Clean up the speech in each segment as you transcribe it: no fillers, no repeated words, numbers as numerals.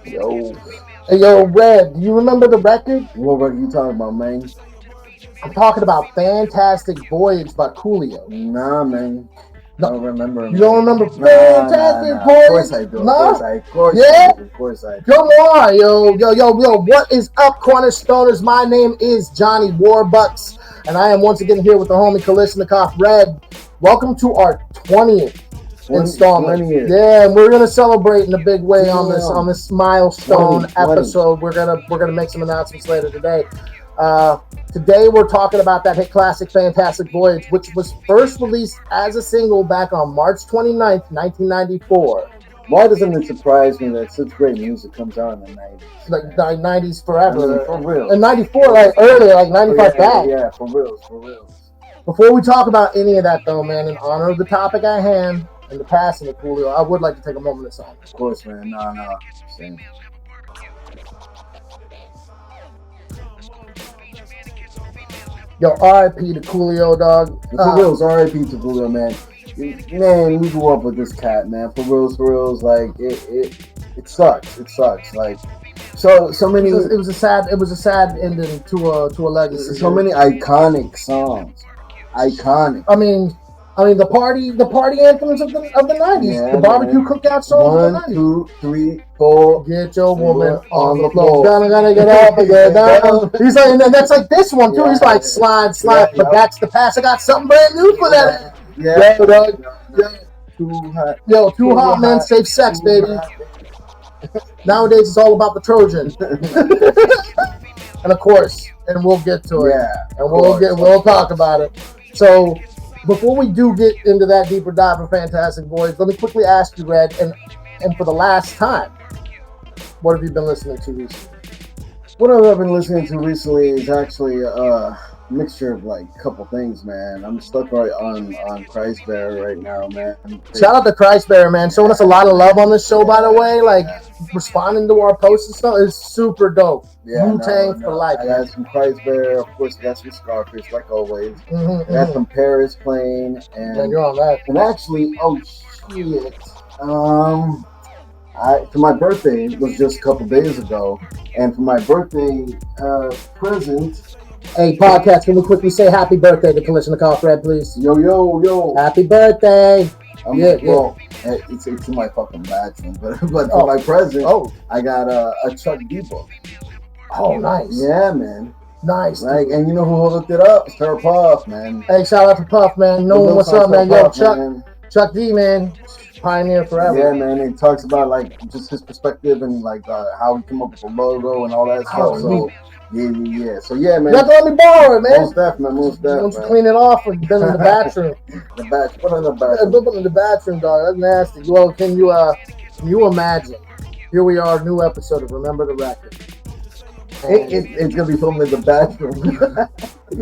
Yo, Hey, yo, Red, do you remember the record? what record you talking about, man? I'm talking about Fantastic Voyage by Coolio. Nah, man. I No, don't remember, you don't man. remember Nah, Fantastic nah. Of course I Voyage? do. Of course No? I. Of course I Yeah? do. Of course I do. Come on, yo. What is up, Cornerstoners? My name is Johnny Warbucks, and I am once again here with the homie Kalishnikov Red. Welcome to our 20th installment. 20th. Yeah, and we're gonna celebrate in a big way on Damn. this milestone 20. episode. We're gonna make some announcements later today. Today we're talking about that hit classic Fantastic Voyage, which was first released as a single back on March 29th, 1994. Why doesn't it surprise me that such great music comes out in the 90s? Like 90s forever. For real. And 94, like earlier, like 95 back. Yeah, for real, for real. Before we talk about any of that, though, man, in honor of the topic at hand and the passing of Coolio, I would like to take a moment of silence. Of course, man. No. Same. Yo, R.I.P. to Coolio, dog. For reals, R.I.P. to Coolio, man. Man, we grew up with this cat, man. For reals, like it sucks. It sucks. Like so many. It was a sad ending to a legacy. So many iconic songs. Iconic. I mean the party anthems of the 90s. Yeah, the barbecue cookout songs. 1, 2, 3, 4. Get your woman on the floor. floor. Gonna get up and get down. He's like, and that's like this one too. Yeah. He's like, slide. Yeah, but that's the past. I got something brand new for that. Yeah. Too hot. Yo, too hot, man. Safe sex, baby. Nowadays, it's all about the Trojan. And of course, and we'll get to it. Yeah. And we'll talk about it. So, before we do get into that deeper dive of Fantastic Voyage, let me quickly ask you, Red, and for the last time, what have you been listening to recently? What I've been listening to recently is actually a mixture of like a couple things, man. I'm stuck right on Christbearer right now, man. Shout out to Christbearer, man, showing us a lot of love on this show, by the way. Like responding to our posts and stuff is super dope. Wu-Tang for life. I got some Christbearer, of course. I got some Scarface, like always. I got Mm-hmm. some Paris playing, and you're on that. And actually, oh shit, for my birthday, it was just a couple days ago, and for my birthday present. Hey, podcast, can we quickly say happy birthday to Kalishnikov Red, please? Yo. Happy birthday. Well, it's in my fucking bathroom, but for my present, I got a Chuck D book. Oh, nice. Yeah, man. Nice. Like, and you know who hooked it up? Sir Puff, man. Hey, shout out to Puff, man. Know what's up, man. Yo, Puff, man. Chuck D, man. Pioneer forever. Yeah, man. It talks about like just his perspective and like how he came up with the logo and all that stuff. So yeah. So yeah, man. You have to let me borrow it, man. Most definitely. Once you clean it off when you've been in the bathroom. Put it in the bathroom. Put it in the bathroom, dog. That's nasty. Well, can you imagine? Here we are, new episode of Remember the Record. It's gonna be filmed in the bathroom.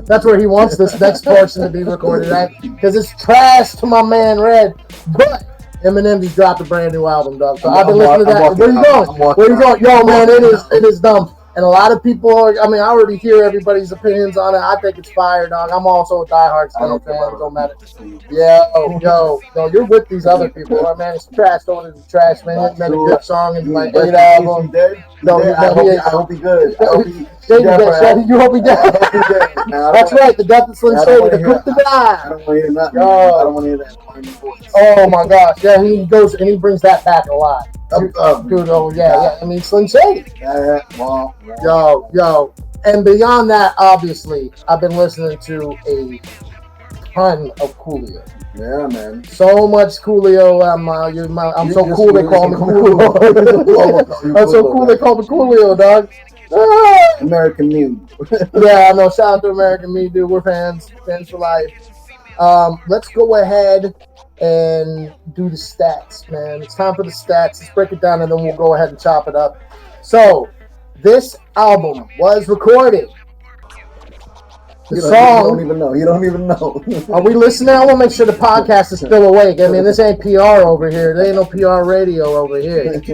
That's where he wants this next portion to be recorded at, because it's trash to my man Red. But Eminem just dropped a brand new album, dog. So I've been listening to that. Where you going? Where you going? Yo, man, it is dumb. And a lot of people I already hear everybody's opinions on it. I think it's fire, dog. I'm also a diehard Stan fan. Don't matter. Yo, you're with these other people. Man, it's trash. Don't it trash, man. He made a good song and like 8 albums. I hope he good. You hope he dead. That's right. The death of Slim Shady. The quick to die. I don't want to hear nothing. I don't want to hear that funny voice. Oh my gosh. Yeah, he goes and he brings that back a lot. Dude, yeah. I mean, Slim Shady. Yo. And beyond that, obviously, I've been listening to a ton of Coolio. Yeah, man. So much Coolio. I'm so cool they call me Coolio. I'm so cool they call me Coolio, dog. American Me. Yeah, I know. Shout out to American Me, dude. We're fans for life. Let's go ahead and do the stats, man. It's time for the stats. Let's break it down and then we'll go ahead and chop it up. So, this album was recorded. The song. You don't even know. Are we listening? I want to make sure the podcast is still awake. I mean, this ain't PR over here. There ain't no PR radio over here. It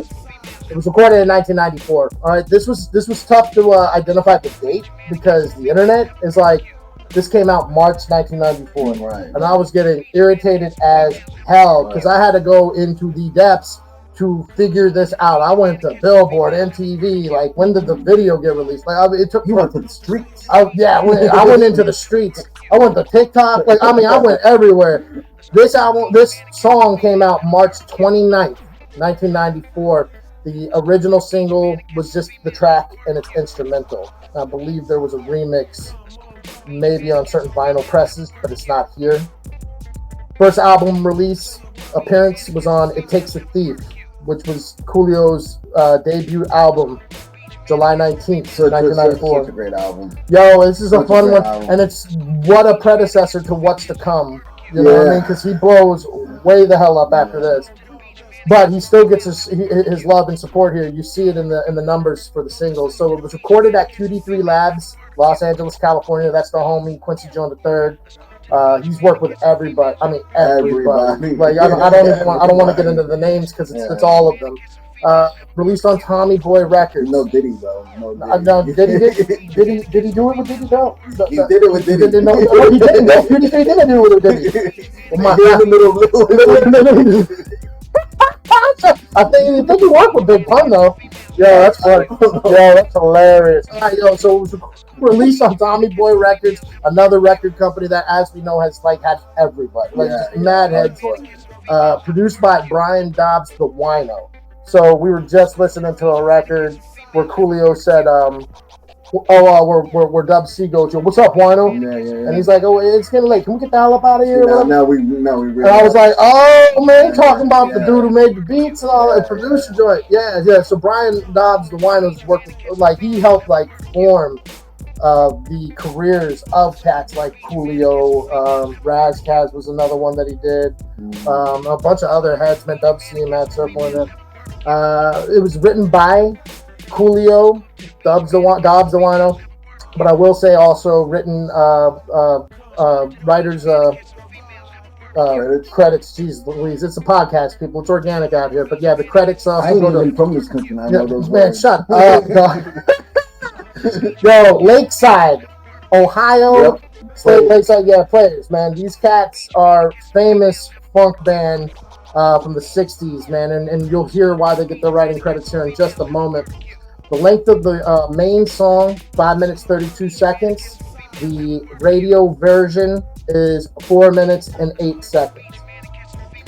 was recorded in 1994. All right, this was tough to identify the date because the internet is like, this came out March 1994, right? And I was getting irritated as hell because I had to go into the depths to figure this out. I went to Billboard, MTV. Like, when did the video get released? Like, it took. You went to the streets. I went into the streets. I went to TikTok. Like, I mean, I went everywhere. This song came out March 29th, 1994. The original single was just the track and it's instrumental. I believe there was a remix, maybe on certain vinyl presses, but it's not here. First album release appearance was on It Takes a Thief, which was Coolio's debut album, July 19th, 1994. Such a great album. Yo, this is a fun one, and it's what a predecessor to what's to come. You know what I mean? Because he blows way the hell up after this. But he still gets his love and support here. You see it in the numbers for the singles. So it was recorded at QD3 Labs, Los Angeles, California. That's the homie, Quincy Jones III. He's worked with everybody. I mean, everybody. Like I don't want to get into the names because it's all of them. Released on Tommy Boy Records. No Diddy though. No Did he do it with Diddy though? He did it with Diddy. No, he didn't. No, he didn't do it with Diddy. I think he worked with Big Pun though. Yeah, that's funny. Yeah, that's hilarious. All right, yo, so it was released on Tommy Boy Records, another record company that, as we know, has had everybody, mad heads. Produced by Brian Dobbs, the Wino. So we were just listening to a record where Coolio said, where Dub C goes, yo, what's up, Wino? Yeah. And he's like, oh, it's getting late. Can we get the hell up out of here? Now we really. And I was like, oh man, talking about the dude who made the beats and all that, produced the joint. Yeah. So Brian Dobbs, the Wino's worked with, he helped form the careers of cats like Coolio. Raz Kaz was another one that he did. A bunch of other heads, man. Dub C, Matt Circle in it. It was written by Coolio, Dobbs the Wino, but I will say also written writers credits. Jeez Louise, it's a podcast, people. It's organic out here, but yeah, the credits. I ain't even from this country. I know those man, words. Shut up, dog. Yo, Lakeside, Ohio. Yep. Lakeside, Players, man. These cats are famous funk band from the 60s, man, and you'll hear why they get their writing credits here in just a moment. The length of the main song, 5 minutes, 32 seconds. The radio version is 4 minutes and 8 seconds.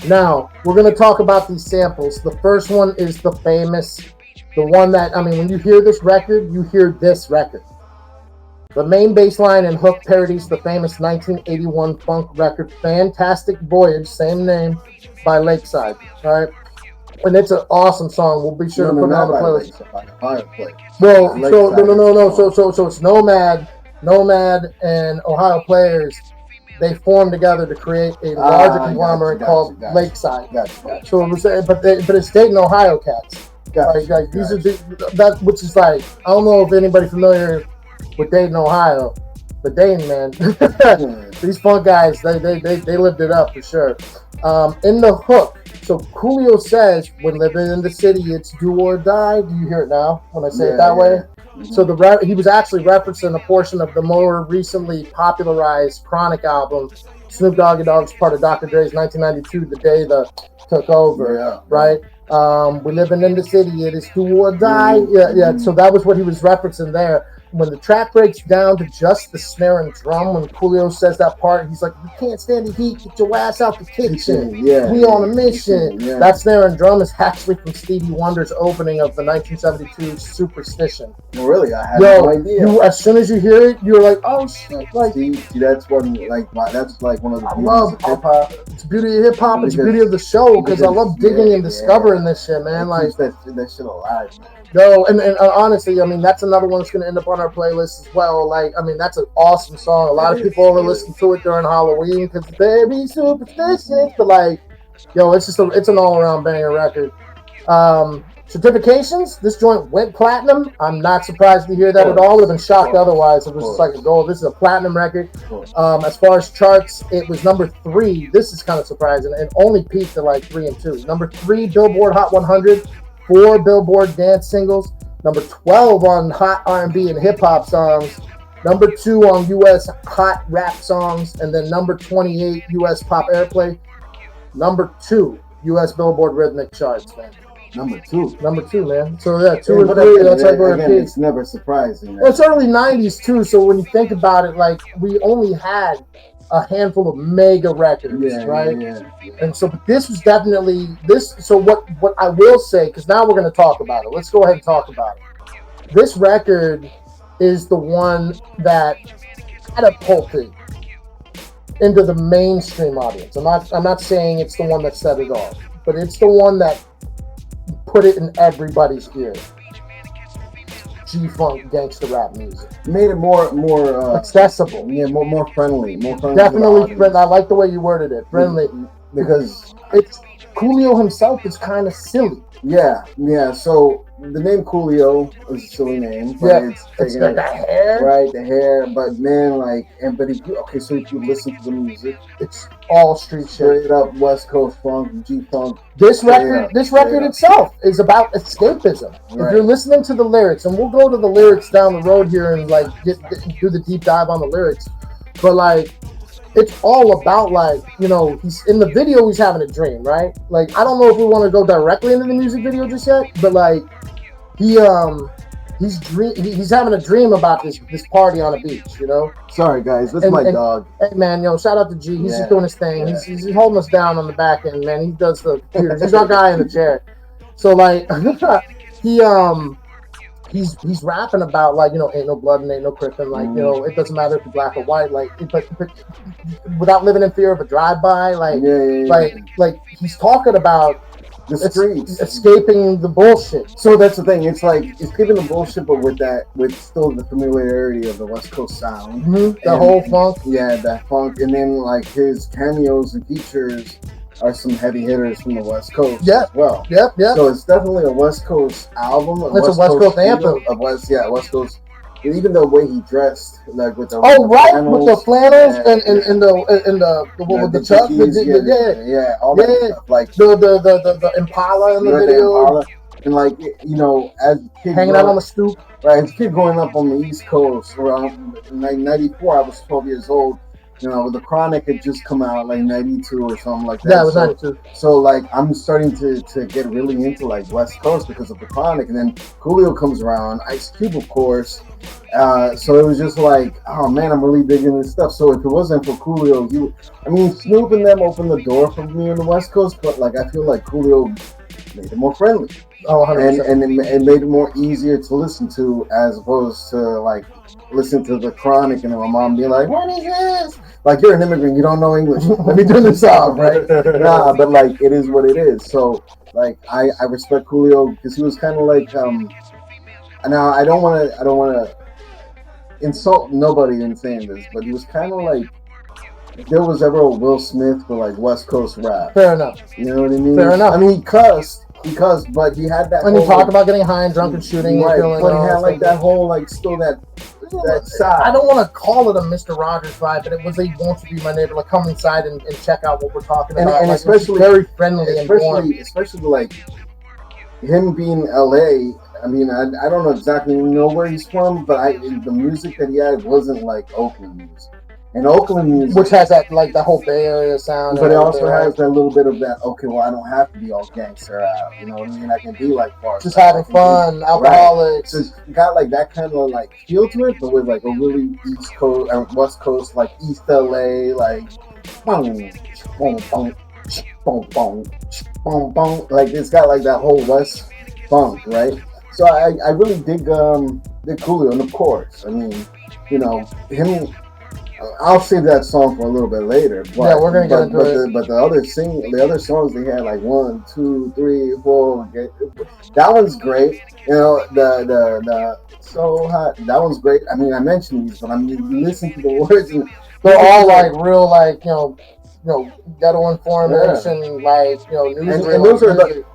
Now, we're going to talk about these samples. The first one is the one that, when you hear this record, you hear this record. The main bass line and hook parodies the famous 1981 funk record, Fantastic Voyage, same name, by Lakeside, all right? And it's an awesome song. We'll be sure to put it on the playlist. Well, so it's Nomad, and Ohio Players. They formed together to create a larger conglomerate called Lakeside. Gotcha. So it was, but it's Dayton, Ohio cats. Gotcha. These are that, which is I don't know if anybody familiar with Dayton, Ohio, but Dayton, man, these funk guys, they lived it up for sure. In the hook. So Coolio says, when living in the city, it's do or die. Do you hear it now when I say it that way? Mm-hmm. So he was actually referencing a portion of the more recently popularized Chronic album, Snoop Doggy Dogg's part of Dr. Dre's 1992, The Day the Took Over, right? We living in the city, it is do or die. Yeah. So that was what he was referencing there. When the track breaks down to just the snare and drum, when Coolio says that part, he's like, "You can't stand the heat. Get your ass out the kitchen. We on a mission." Yeah. That snare and drum is actually from Stevie Wonder's opening of the 1972 Superstition. No, really, I had no idea. As soon as you hear it, you're like, "Oh shit!" Like, see, that's one that's one of the beauties of hip hop. It's beauty of hip hop. It's beauty of the show because I love digging and discovering this shit, man. Like that shit alive, man. No, and honestly, that's another one that's going to end up on our playlist as well. That's an awesome song. A lot of people only listen to it during Halloween because they be superstitious. But it's an all-around banger record. Certifications, this joint went platinum. I'm not surprised to hear that at all. Would have been shocked otherwise. It was just like a gold. This is a platinum record. As far as charts, it was number 3. This is kind of surprising, and only peaked at 3 and 2. Number 3, Billboard Hot 100. 4 Billboard dance singles, number 12 on Hot R&B and hip hop songs, number 2 on U.S. Hot rap songs, and then number 28 U.S. pop airplay, number 2 U.S. Billboard rhythmic charts, man. Number two. Number 2, man. So yeah, 2 and But 3. again, That's how we again, repeat. it's never surprising. It's early '90s too. So when you think about it, like we only had a handful of mega records, right? Yeah. And so, but this was definitely this. So what I will say, because now we're going to talk about it. Let's go ahead and talk about it. This record is the one that catapulted into the mainstream audience. I'm not saying it's the one that set it off, but it's the one that put it in everybody's ear. G-funk gangster rap music Made it more accessible. Yeah, more friendly. Definitely friendly. I like the way you worded it. Friendly. Because it's Coolio himself is kind of silly. Yeah. So the name Coolio is a silly name, but it's taking like the hair, right? The hair, but man, like, and but if you listen to the music, it's all street straight up West Coast funk, G funk. This record itself is about escapism. Right. If you're listening to the lyrics, and we'll go to the lyrics down the road here and like do the deep dive on the lyrics, but like. It's all about like, you know, he's in the video, he's having a dream, right? Like, I don't know if we want to go directly into the music video just yet, but like he's having a dream about this party on a beach, you know? Sorry guys, that's my dog. Hey man, yo, shout out to G. He's just doing his thing. Yeah. He's holding us down on the back end, man. He does the computers. He's our guy in the chair. So like He's rapping about like, you know, ain't no blood and ain't no crippin', like, you know, it doesn't matter if you're black or white, like without living in fear of a drive-by, like he's talking about the streets, escaping the bullshit. So that's the thing. It's like escaping the bullshit, but with still the familiarity of the West Coast sound, the whole funk. Yeah, that funk, and then like his cameos and features are some heavy hitters from the West Coast as well. Yep. So it's definitely a West Coast album. It's a West Coast anthem. West Coast. And even the way he dressed, like with the with the flannels and the chuck, all that stuff. Like the Impala in the video, and like, you know, as kids hanging out on the stoop. Right, as a kid growing up on the East Coast around 94, I was 12 years old. You know, the Chronic had just come out like 92 or something like that. Yeah, it was 92. So like I'm starting to get really into like West Coast because of the Chronic, and then Coolio comes around, Ice Cube of course. So it was just like, oh man, I'm really digging this stuff. So if it wasn't for Coolio, Snoop and them opened the door for me on the West Coast, but like I feel like Coolio made it more friendly. Oh, 100%. And it made it more easier to listen to as opposed to like listen to the Chronic and then my mom be like, what is this? Like, you're an immigrant, you don't know English. Let me turn this off, right? Nah, but like it is what it is. So like I respect Coolio because he was kind of like now I don't wanna insult nobody in saying this, but he was kind of like, if there was ever a Will Smith for like West Coast rap. Fair enough. You know what I mean? Fair enough. I mean, he cussed, but he had that. When he talked about getting high and drunk and shooting, right? And but he had like that whole like still that side. I don't want to call it a Mr. Rogers vibe, but it was a "won't you be my neighbor?" Like, come inside and check out what we're talking about. And like, especially very friendly and warm. Especially like him being LA. I mean, I don't know exactly where he's from, but the music that he had wasn't like Oakland music. And Oakland music, which has that like the whole Bay Area sound, but it also has that little bit of that. Okay, well, I don't have to be all gangster out. You know what I mean? I can be like just having fun, alcoholics. Right. So it's got like that kind of like feel to it, but with like a really East Coast and West Coast, like East LA, like boom, boom, boom, boom, boom, boom, boom. Like it's got like that whole West funk, right? So I really dig Coolio, and of course, I mean, you know, him. I'll save that song for a little bit later. But, yeah, we're gonna get into it. But the other songs they had like 1, 2, 3, 4. That one's great. You know, the So Hot. That one's great. I mean, I mentioned these, but I mean, listen to the words, and they're all like real, like ghetto information, like newsreel. And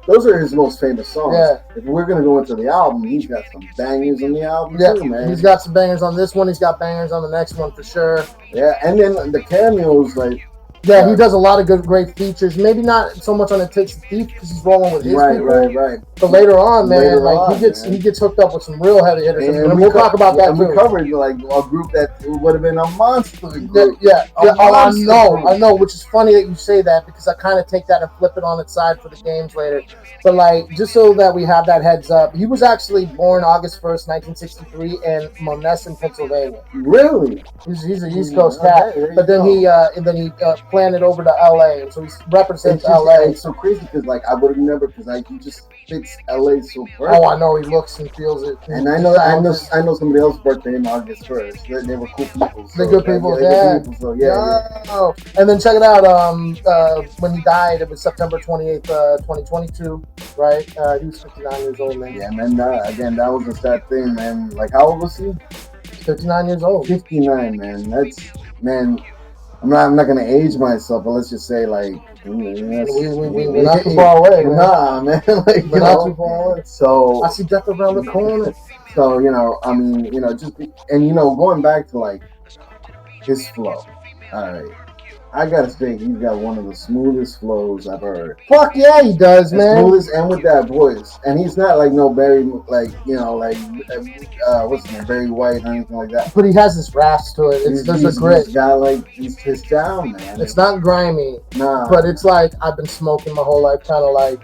those are his most famous songs. Yeah. If we're gonna go into the album, he's got some bangers on the album too, man. He's got some bangers on this one. He's got bangers on the next one for sure. Yeah, and then the cameos, like Yeah, he does a lot of great features. Maybe not so much on It Takes a Thief because he's rolling with his people. Right. But later on, man, he gets hooked up with some real heavy hitters, and we'll talk about that too. We covered like a group that would have been a monster group. I know. Which is funny that you say that because I kind of take that and flip it on its side for the games later. But like, just so that we have that heads up, he was actually born August 1st, 1963, in Monessen, Pennsylvania. Really? He's an East Coast cat, but then he planted over to LA, and so he represents LA. It's so crazy because like I would have never, because like he just fits LA so perfect. Oh, I know, he looks and feels it. And I know somebody else's birthday in August 1st. They were cool people. They're good people, yeah. And then check it out. When he died, it was September 28th, 2022. Right? He was 59 years old, man. Yeah, man. Again, that was a sad thing, man. Like, how old was he? 59 years old. 59, man. Man. I'm not gonna age myself, but let's just say like we're not too far away. Man. Nah, man. Like, we're not too far away. So I see death around the corner. So I mean, going back to like his flow. All right, I gotta say he's got one of the smoothest flows I've heard. Fuck yeah, he does, man. Smoothest, and with that voice, and he's not like no Barry, like what's his name, Barry White or anything like that. But he has this rasp to it. There's a grit. He's got like he's his style, man. It's not grimy, nah, but it's like I've been smoking my whole life, kind of like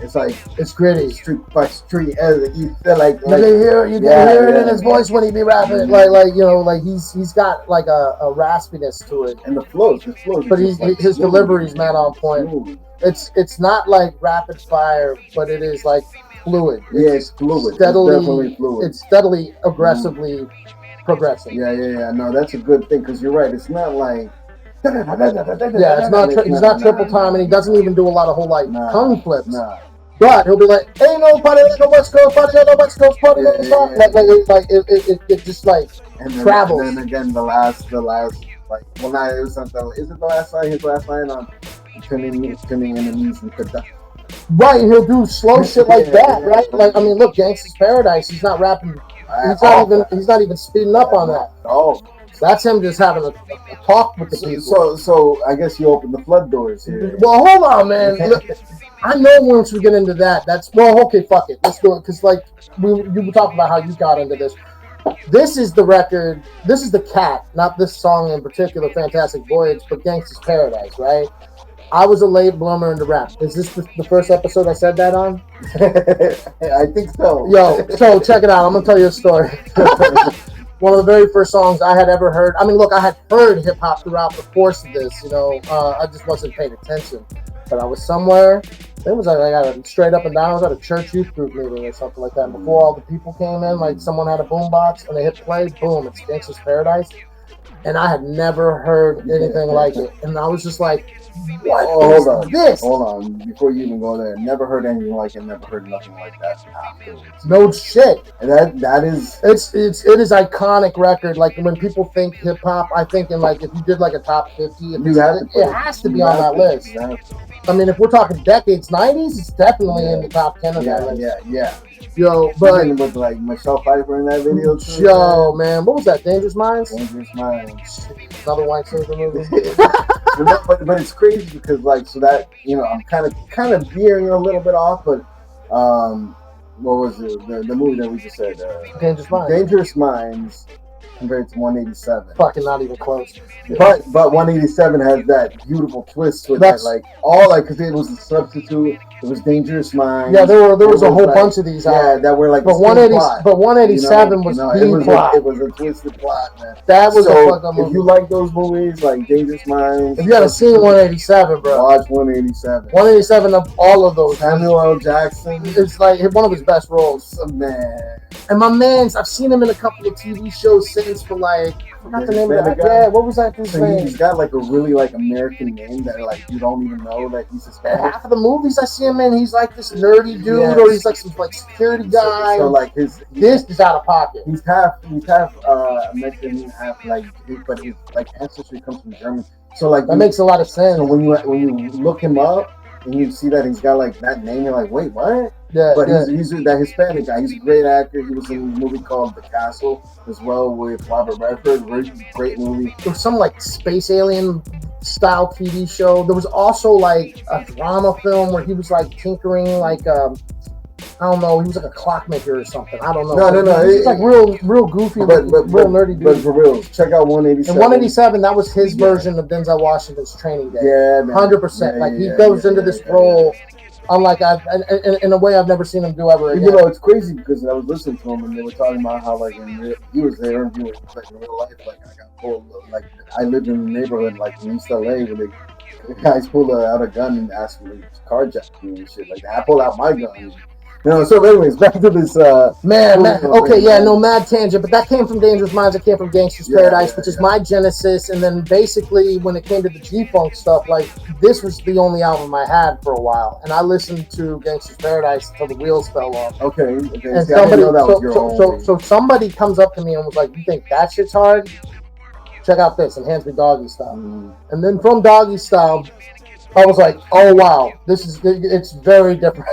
It's like it's gritty, street by street. You feel like you can hear it in his voice when he be rapping. Mm-hmm. He's got like a raspiness to it, and the flows. But his delivery's not on point. Smooth. It's not like rapid fire, but it is like fluid. It's fluid. Steadily, it's definitely fluid. It's steadily, aggressively progressing. Yeah. No, that's a good thing because you're right. It's not like. Yeah, it's not. He's not triple time, and he doesn't even do a lot of whole tongue flips. Nah. But he'll be like, "Ain't no party like a West Coast party, no West Coast party, no it just like travels." And then again, the last, like, well, not it was something. Is it the last line? His last line on turning enemies into dust. Right, he'll do slow shit like that, right? Like, I mean, look, Gangsta's Paradise. He's not rapping. He's not even speeding up on that. Oh. That's him just having a talk with the people. So I guess you opened the flood doors here. Well, hold on, man. Look, I know once we get into that, okay, fuck it. Let's do it. Because, like, you were talking about how you got into this. This is the record. This is the cat, not this song in particular, Fantastic Voyage, but Gangsta's Paradise, right? I was a late bloomer into rap. Is this the first episode I said that on? I think so. Yo, so check it out. I'm going to tell you a story. One of the very first songs I had ever heard. I mean, look, I had heard hip hop throughout the course of this. I just wasn't paying attention. But I was somewhere. It was like I got a straight up and down. I was at a church youth group meeting or something like that. Before all the people came in, like someone had a boombox and they hit play. Boom! It's Gangsta's Paradise. And I had never heard anything like it. And I was just like, what is this? Hold on. Before you even go there, never heard anything like it, never heard nothing like that. No shit. And that is... It is iconic record. Like, when people think hip-hop, I think in, like, if you did, like, a top 50, it has to be on that list. I mean, if we're talking decades, 90s, it's definitely in the top 10 of that list. Yeah. Yo, but with like Michelle Pfeiffer in that video too. Yo, man, what was that? Dangerous Minds? Another white singer movie. but it's crazy because like so that I'm kind of veering a little bit off, but what was it? The movie that we just said? Dangerous Minds. Dangerous Minds. Compared to 187, fucking not even close. But 187 has that beautiful twist with that, because it was a substitute. It was Dangerous Minds. Yeah, there was a whole bunch of these. That were like. But 187 was the plot. It was a twisted plot, man. That was a fucking movie. If you like those movies, like Dangerous Minds, if you haven't seen 187, bro, watch 187. 187 of all of those. Samuel L. Jackson. It's like one of his best roles. Man. And my man's, I've seen him in a couple of TV shows since for like, I forgot the name of that guy. Yeah, what was that dude's name? He's got like a really like American name that like you don't even know that he's Hispanic. Half of the movies I see him in, he's like this nerdy dude, or he's like some like security guy. So like this is out of pocket. He's half Mexican, half but his like ancestry comes from Germany. So like that makes a lot of sense. So when you look him up, and you see that he's got like that name. You're like, wait, what? Yeah, But yeah. he's that Hispanic guy. He's a great actor. He was in a movie called The Castle as well with Robert Redford. Great movie. There was some like space alien style TV show. There was also like a drama film where he was like tinkering, like I don't know, he was like a clockmaker or something. I don't know. No. He's like real goofy, real nerdy dude. But for real, check out 187. And 187, that was his version of Denzel Washington's Training Day. Yeah, man. 100%. Like he goes into this role. Unlike in a way I've never seen him do ever again. You know, it's crazy because I was listening to him and they were talking about how like he was there and he was like in real life, like I got pulled, like I lived in a neighborhood like in East LA where the guys pulled out a gun and asked me to carjack me and shit like that. I pulled out my gun. You know, so anyways, back to this man. Okay, yeah, no, mad tangent, but that came from Dangerous Minds. It came from Gangsta's Paradise, which is my genesis. And then basically, when it came to the G-Funk stuff, like this was the only album I had for a while, and I listened to Gangsta's Paradise until the wheels fell off. Okay. And See, I didn't know that was your so somebody comes up to me and was like, "You think that shit's hard? Check out this," and hands me Doggy Style. And then from Doggy Style, I was like, "Oh wow, it's very different."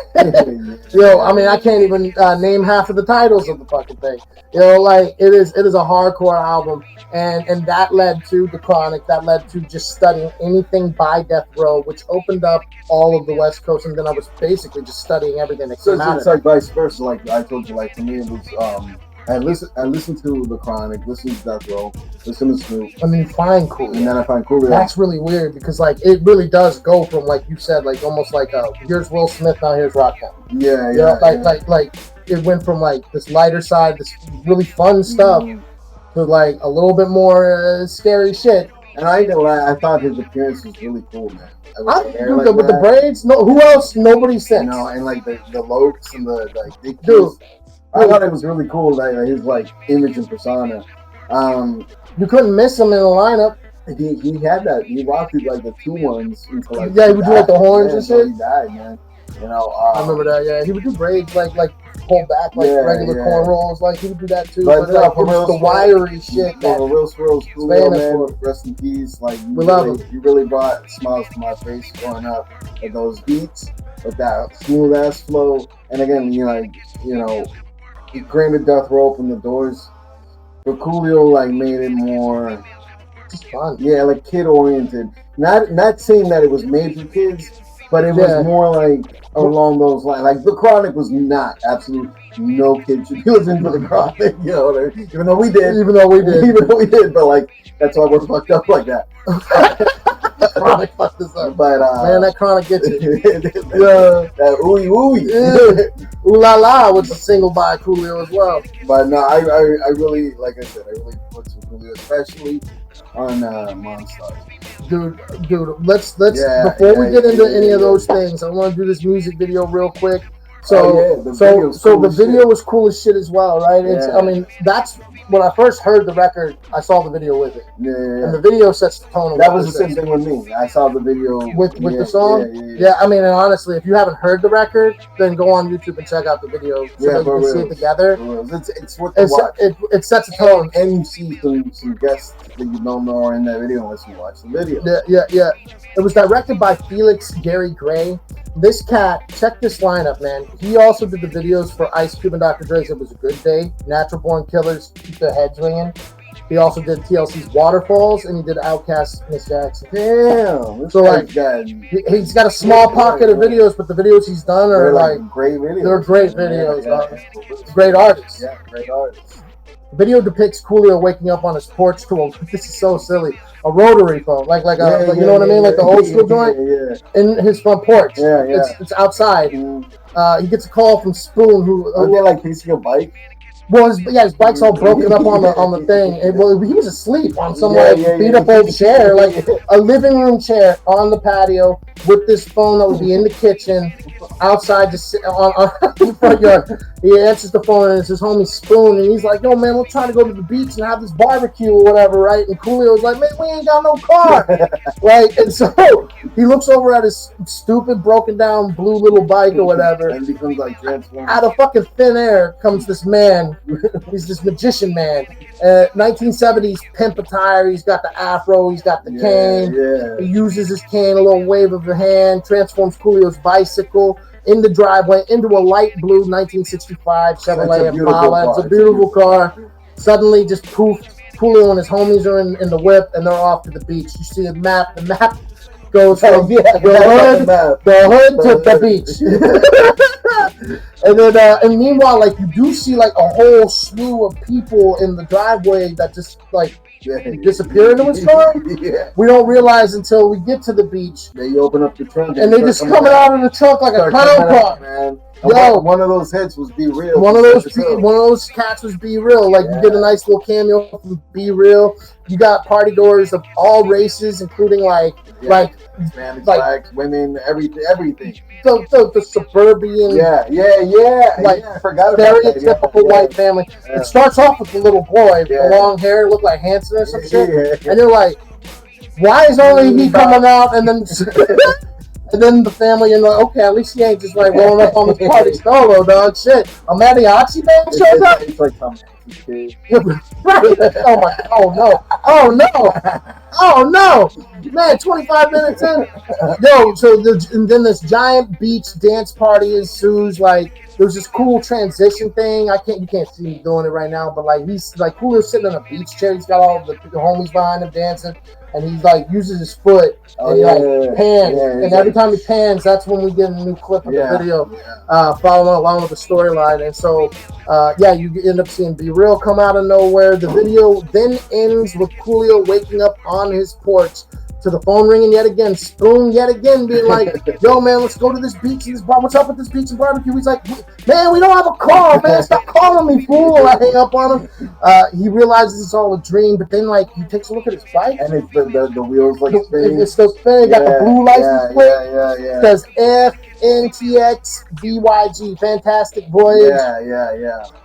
Yo, I mean, I can't even name half of the titles of the fucking thing. You know, like it is a hardcore album, and that led to The Chronic. That led to just studying anything by Death Row, which opened up all of the West Coast, and then I was basically just studying everything that came out. It's like vice versa. Like I told you, like for me, it was I listened to The Chronic, listen to Death Row, listen to Snoop. And then you find Coolio. And then I find Coolio. That's really weird because, like, it really does go from, like you said, like almost like here's Will Smith, now here's Rakim. Yeah. Like it went from like this lighter side, this really fun stuff, to like a little bit more scary shit. And I ain't gonna lie, I thought his appearance was really cool, man. With the braids, no, who else? Nobody since. You know, and like the lopes and the like big dude. I thought it was really cool, like his like image and persona. You couldn't miss him in the lineup. He had that. He rocked it like the 2 ones until like he would do like the horns and shit. He died, man. You know, I remember that. Yeah, he would do braids like pull back like regular cornrows. Like he would do that too. But like, for real, the wiry shit. For real swirls, Coolio, man. Rest in peace. Like you really brought smiles to my face growing up with those beats, with that smooth ass flow. And again, you know. He granted Death Row opened the doors, but Coolio like made it more just fun. Yeah, like kid oriented. Not saying that it was made for kids, but it was more like along those lines. Like The Chronic was not absolute. No kid should be listening to The Chronic, you know. Even though we did, but like that's why we're fucked up like that. Chronic fucked us up. But man, that Chronic gets you. That ooey ooey. Yeah. Ooh La La was a single by Coolio as well. But no, I really, like I said, I really put some Coolio, especially on Monstars. Dude, let's before we get into any of those things, I want to do this music video real quick. So the video was cool as shit as well, right? It's, I mean, that's when I first heard the record. I saw the video with it, and the video sets the tone. That was the same thing with me. I saw the video with the song. Yeah, I mean, and honestly, if you haven't heard the record, then go on YouTube and check out the video so that you can see it together. It's worth the watch. It sets a tone, and you see some guests that you don't know are in that video unless you watch the video. Yeah. It was directed by Felix Gary Gray. This cat, check this lineup, man. He also did the videos for Ice Cube and Dr. Dre's It Was a Good Day, Natural Born Killers, Keep Their Heads Ringing. He also did TLC's Waterfalls, and he did Outkast's Miss Jackson. Damn. So like, he's got a small pocket of videos, but the videos he's done are like great videos. They're great videos. Great artists. Yeah, great artists. The video depicts Coolio waking up on his porch to this is so silly. A rotary phone, like you know what I mean, like the old school joint in his front porch. It's outside. He gets a call from Spoon, who like fixing a bike. Well, his bike's all broken up on the thing. He was asleep on some beat up old chair, like a living room chair on the patio with this phone that would be in the kitchen, outside just on the front yard. He answers the phone and it's his homie Spoon, and he's like, "Yo, man, we're trying to go to the beach and have this barbecue or whatever, right?" And Coolio's like, "Man, we ain't got no car," right? And so he looks over at his stupid broken down blue little bike or whatever, and becomes like transformed. Out of fucking thin air comes this man man. He's this magician man. 1970s pimp attire. He's got the afro. He's got the cane. Yeah. He uses his cane, a little wave of the hand, transforms Coolio's bicycle in the driveway into a light blue 1965 Chevrolet Impala. It's a beautiful car. Suddenly, just poof, Coolio and his homies are in the whip, and they're off to the beach. You see a map. The map goes from the hood to the beach. And then, and meanwhile, like, you do see like a whole slew of people in the driveway that just like disappear into his car. We don't realize until we get to the beach. They open up the trunk and they just coming out of the trunk like a clown car, man. Yo, one of those hits was Be Real. One of those cats was Be Real. Like, you get a nice little cameo from Be Real. You got party goers of all races, including like Hispanics, blacks, women, everything. The suburban, I forgot about stereotypical white family. It starts off with the little boy with the long hair, look like Hanson or some shit, and you're like, why is only he coming out? And then and then the family, and like, okay, at least he ain't just like rolling up on the party solo, dog. Shit, a mariachi band shows up. It's like some kid. Right. Oh no, man, 25 minutes in. Yo, and then this giant beach dance party ensues. Like, there's this cool transition thing. You can't see me doing it right now, but like, he's like, Coolio's sitting on a beach chair. He's got all the homies behind him dancing, and he like uses his foot and he pans. And every time he pans, that's when we get a new clip of the video, following along with the storyline. And so, you end up seeing Be Real come out of nowhere. The video then ends with Coolio waking up on his porch to the phone ringing yet again, Spoon yet again being like, yo, man, let's go to this beach and this bar. What's up with this beach and barbecue? He's like, man, we don't have a car, man. Stop calling me, fool. I hang up on him. He realizes it's all a dream, but then, like, he takes a look at his bike. And it's the wheels, like, spinning. It's still spinning. Got the blue license plate. It says FNTX BYG, Fantastic Voyage.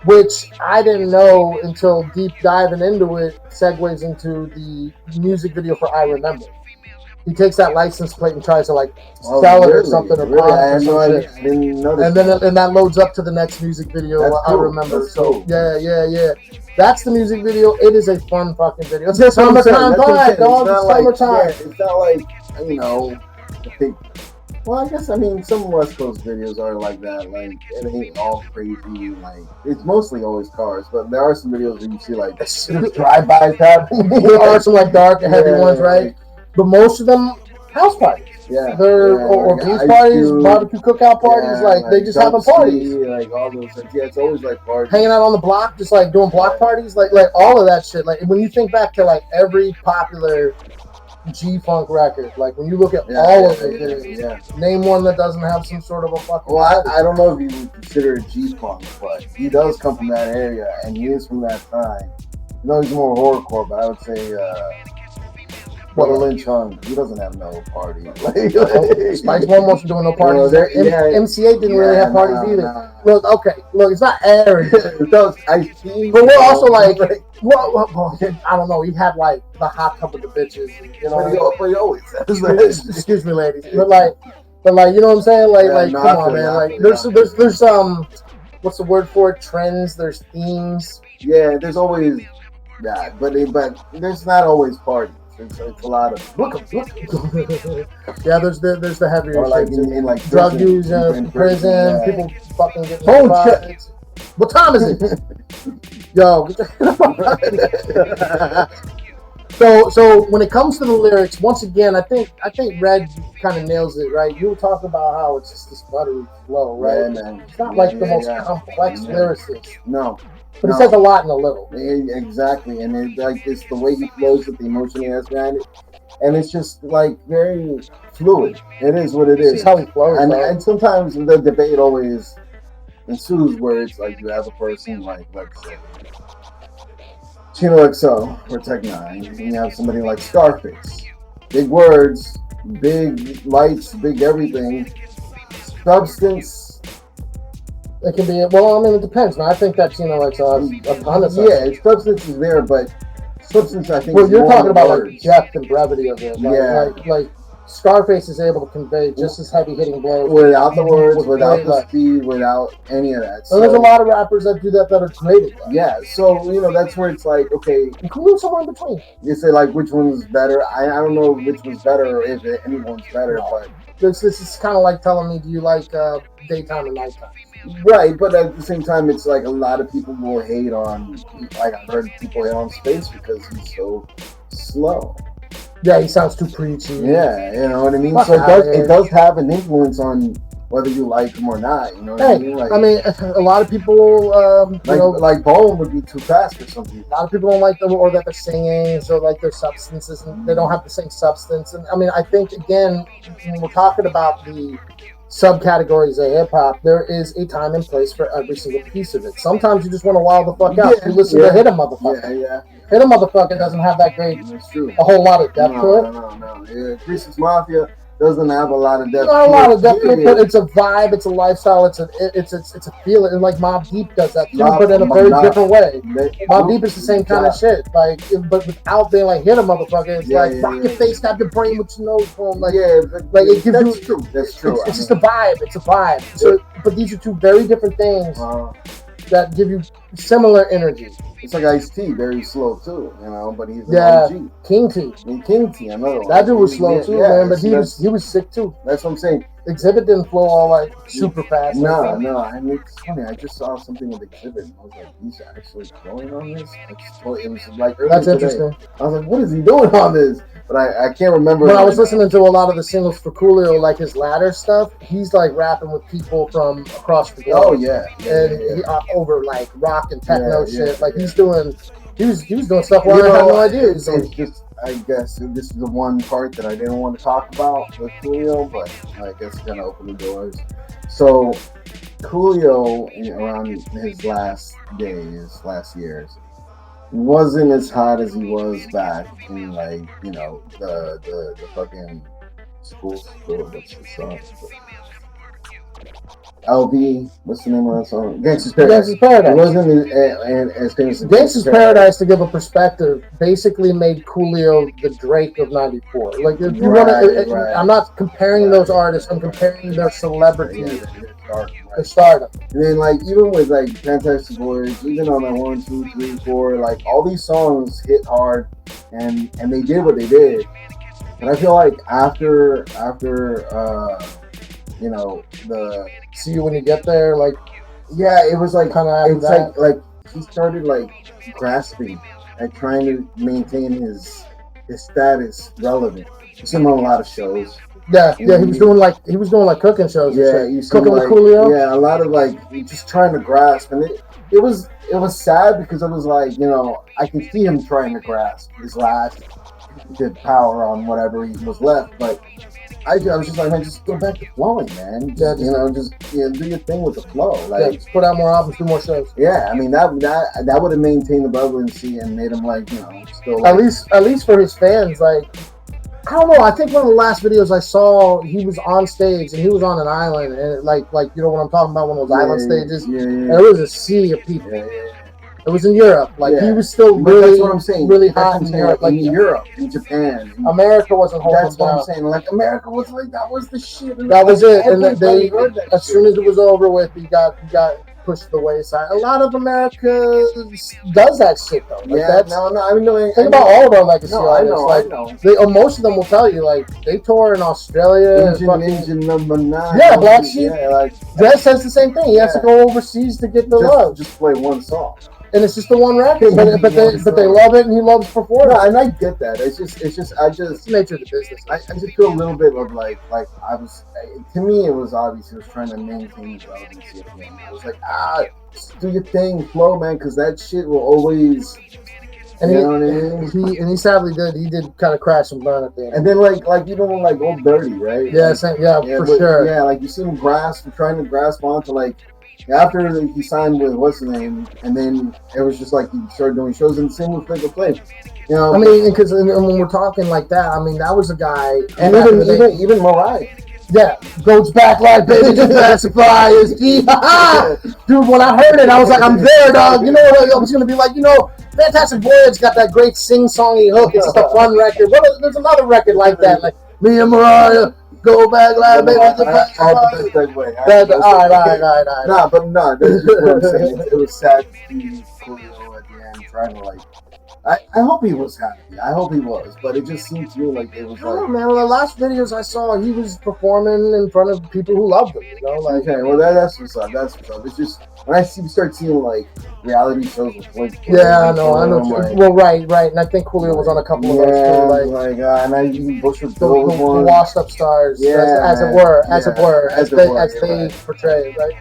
Which I didn't know until deep diving into it segues into the music video for I Remember. He takes that license plate and tries to like sell it or something, or I didn't notice. And then that loads up to the next music video. I Remember. That's cool. Yeah. That's the music video. It is a fun fucking video. It's a summertime vibe, dog. It's summertime. It's not like, I think. Well, I guess some West Coast videos are like that. Like, it ain't all crazy. Like, it's mostly always cars, but there are some videos where you see like drive-bys happening. There are some like dark and heavy ones, right? But most of them house parties. Or beach parties, barbecue cookout parties. Like, they just having parties. Like all those. It's always like parties. Hanging out on the block, just like doing block parties. Like all of that shit. Like, when you think back to like every popular G-Funk record, like when you look at all of it, name one that doesn't have some sort of a fucking. Well, I don't know if you would consider it G-Funk, but he does come from that area, and he is from that time. He's more horrorcore, but I would say Lynch Hung, he doesn't have no party. Spice One wasn't doing no parties. MCA didn't really have parties either. Look, it's not airy. But we're also like, I don't know. He had like the hot tub of the bitches. But he always says. Excuse me, ladies. But like, you know what I'm saying? Like, come on, man. Like, there's what's the word for it? Trends. There's themes. Yeah, there's always that, but there's not always parties. It's a lot of yeah. There's the heavier or like shit in like drug use in prison. People fucking getting shit. What time is it? Yo, get the So when it comes to the lyrics, once again, I think Red kind of nails it, right? You were talking about how it's just this buttery flow, right? Yeah, man. It's not like the most complex lyricist. No. But it says a lot in a little. Exactly, and it's the way he flows with the emotion he has behind it, and it's just like very fluid. It is what it is. This is how he flows, and sometimes the debate always ensues where it's like you have a person like, let's say, Chino XO or Tech Nine, and you have somebody like Scarface. Big words, big lights, big everything. Substance. It can be, it depends, man. I think that Chino XO has a ton of stuff. Yeah, substance is there, but substance, I think. Well, you're talking about like depth and brevity of it. Like Scarface is able to convey just as heavy hitting blows without the words, without the speed, without any of that. So there's a lot of rappers that do that are great at that. Yeah, so that's where it's like, okay, include somewhere in between. You say like which one's better? I don't know which one's better or if anyone's better, but this is kind of like telling me, do you like daytime or nighttime? Right, but at the same time, it's like a lot of people will hate on, like I've heard people hate on Space because he's so slow. Yeah, he sounds too preachy. Yeah, you know what I mean? So it does have an influence on whether you like him or not. You know what I mean? Like, a lot of people, like Bone would be too fast for some people. A lot of people don't like them, or that they're singing, so like their substances, and they don't have the same substance. And I mean, I think again, when we're talking about the subcategories of hip hop, there is a time and place for every single piece of it. Sometimes you just want to wild the fuck out. You listen to Hit a Motherfucker. Yeah. Hit a Motherfucker doesn't have that great, a whole lot of depth to it. No. Yeah, 3-6 Mafia doesn't have a lot of depth. Not a lot of depth to it, but it's a vibe, it's a lifestyle, it's a feeling. And like Mobb Deep does that too, but in a very different way. Mobb Deep is the same kind of shit, like, but without being like Hit a Motherfucker. It's like rock your face, stab your brain with your nose phone. Like, like it gives that's true. That's true. It's just a vibe. It's a vibe. So, but these are two very different things that give you similar energy. It's like Ice-T, very slow too, but he's an OG. King T, another one. That dude was slow too, man, but he was sick too. That's what I'm saying. Exhibit didn't flow all like super fast. No, I mean, it's funny. I just saw something with Exhibit, and I was like, he's actually going on this? It was like earlier That's today. interesting. I was like, what is he doing on this? But I can't remember. When I was listening to a lot of the singles for Coolio, like his latter stuff, he's like rapping with people from across the globe. Oh yeah. He over like rock and techno shit. Like he was doing stuff where I had no idea. It's just, I guess this is the one part that I didn't want to talk about with Coolio, but I guess it's gonna open the doors. So Coolio, around his last years, wasn't as hot as he was back in the fucking school. What's the song? LB, what's the name of that song? Gangsta's Paradise. It wasn't as famous as Gangsta's Paradise, to give a perspective, basically made Coolio the Drake of '94. Like, if you want to, I'm not comparing those artists. I'm comparing their celebrity, their stardom. And then, like, even with like Fantastic Voyage, even on that 1, 2, 3, 4, like all these songs hit hard, and they did what they did. And I feel like after the See You When You Get There, like, it was like kind of, it's like he started like grasping and trying to maintain his status relevant. You see him on a lot of shows. Yeah, he was doing like cooking shows. Yeah, you see cooking with Coolio. Yeah, a lot of like just trying to grasp, and it was sad because it was like, I can see him trying to grasp his last bit of power on whatever he was left, but I was just like, man, just go back to flowing, man. Just, do your thing with the flow. Like, just put out more albums, do more shows. Yeah, I mean that would have maintained the relevancy and made him still. At least for his fans, like, I don't know. I think one of the last videos I saw, he was on stage and he was on an island, and like you know what I'm talking about, one of those island stages. Yeah. And it was a sea of people. Yeah. It was in Europe. Like, he was still really, that's what I'm saying. really hot in Europe. Like in Europe, in Japan. America wasn't holding That's what I'm saying. Like, America was like, that was the shit. That was it. And they, as soon as it was over with, he got pushed to the wayside. A lot of America does that shit, though. Like, think about all of our legacy artists. I know. Most of them will tell you, like, they tour in Australia. Asian number 9. Yeah, Black Sheep. Yeah, like, Jess says the same thing. He has to go overseas to get the love. Just play one song. And it's just the one record, but they love it, and he loves performing. No, and I get that. It's just it's the nature of the business. I just feel a little bit of like I was. To me, it was obvious he was trying to maintain his relevancy again. I was like, just do your thing, flow, man, because that shit will always. And you know what I mean? He sadly did. He did kind of crash and burn at the end. And then like Old Dirty, right? Yeah, for sure. Yeah, like you see him trying to grasp onto like. After he signed with what's his name, and then it was just like he started doing shows, and the same with Flavor Flav. I mean, because when we're talking like that, I mean that was a guy, and even Mariah. Yeah, goes back like baby, just supply is G. Dude, when I heard it, I was like, I'm there, dog. You know what I was gonna be like? Fantastic Voyage got that great sing-songy hook. It's just a fun record. There's another record like that, like Me and Mariah go back like baby. I had the best segue. All right. Nah, but no, that's just what I'm saying. It was sad to see Coolio at the end trying to like. I hope he was happy. I hope he was, but it just seemed to me like it was Oh like. man, well, the last videos I saw, he was performing in front of people who loved him. You know, like Okay, well that's what's up. That's what's up. It's just when I start seeing like reality shows with boys. Yeah, I know. Like, well, right, and I think Coolio was on a couple of those too. Like and I even Bushwick the Bill was one. washed up stars, as it were, as they portray, right?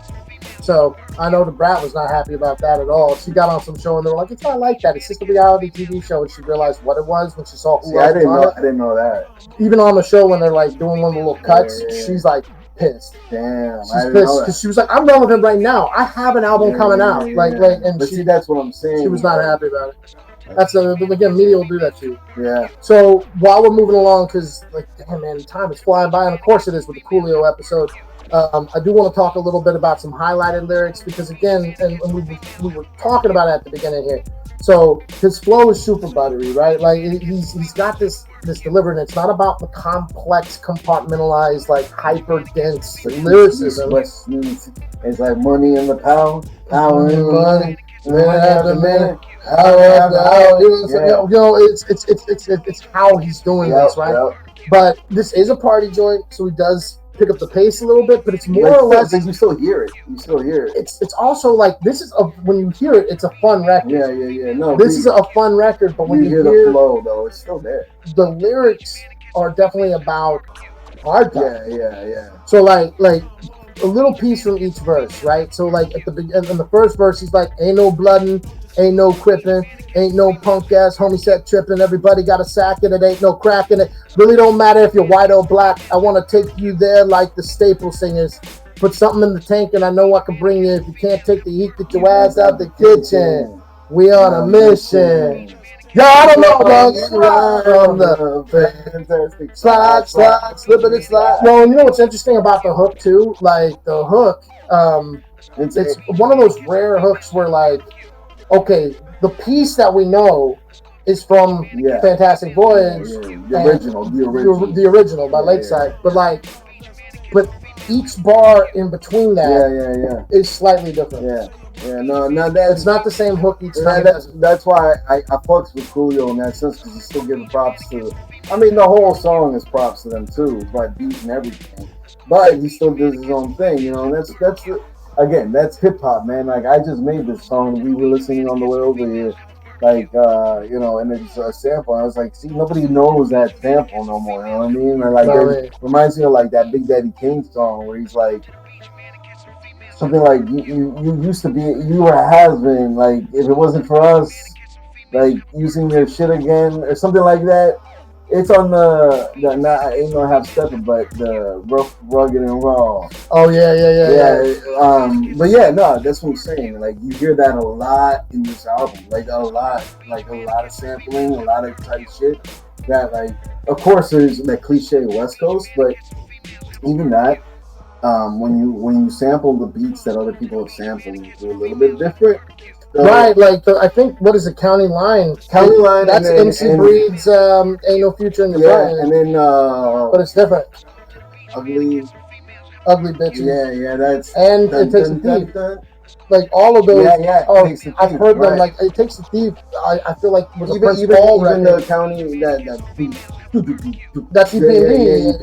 So I know the brat was not happy about that at all. She got on some show and they were like, "It's not like that. It's just a reality TV show." And she realized what it was when she saw who I didn't know that. Even on the show when they're like doing one of the little cuts, she's like pissed. Damn, she's pissed because she was like, "I'm done with him right now. I have an album coming out." And but see, that's what I'm saying. She was not happy about it. That's again, media will do that to you. Yeah. So while we're moving along, because like, damn man, time is flying by, and of course it is with the Coolio episode. I do want to talk a little bit about some highlighted lyrics because again, and we were talking about it at the beginning here. So his flow is super buttery, right? Like he's got this delivery, and it's not about the complex, compartmentalized, like hyper dense lyricism. It's like money in the pound, power in the money, minute after minute, hour after hour. You know, it's how he's doing this, right? Yep. But this is a party joint, so he does pick up the pace a little bit, but it's more or less. You still hear it. It's also like this is when you hear it, it's a fun record. Yeah. No, this is a fun record, but when you hear the flow, though, it's still there. The lyrics are definitely about hard time. Yeah. So like a little piece from each verse, right? So like at the beginning, in the first verse, he's like, "Ain't no bloodin', ain't no quipping, ain't no punk ass homie set tripping. Everybody got a sack in it, ain't no crack in it. Really don't matter if you're white or black. I want to take you there like the staple singers. Put something in the tank and I know I can bring you. If you can't take the heat, get your ass out the kitchen. We on a mission." Yo, I don't know, dog. On the fantastic slide, slipping and slide. Yo, you know what's interesting about the hook too? Like the hook, it's one of those rare hooks where like, okay, the piece that we know is from Fantastic Voyage, the original by Lakeside, but each bar in between that is slightly different. No, it's not the same hook each time. That's why I fucks with Coolio in that sense, because he's still giving props to. I mean, the whole song is props to them too, by beat and everything. But he still does his own thing, you know. And that's hip hop, man. Like I just made this song, we were listening on the way over here, like you know, and it's a sample. I was like, see, nobody knows that sample no more. You know what I mean? And like, it reminds me of like that Big Daddy Kane song where he's like. Something like you used to be, you were a has-been. Like if it wasn't for us, like using your shit again or something like that. It's on the not ain't no half stepping, but the rough, rugged, and raw. Oh yeah. But yeah, no, that's what I'm saying. Like you hear that a lot in this album, like a lot of sampling, a lot of tight shit. That like, of course, there's that cliche West Coast, but even that. When you sample the beats that other people have sampled, it's a little bit different. So, right, like I think what is it, County Line? That's MC Breed's "Ain't No Future in the Front." And then but it's different. Ugly Bitches. Yeah, that's and It Takes a Thief. Like all of those. I've heard them. Like It Takes a Thief. I feel like was even the County that beat. That's EPMD.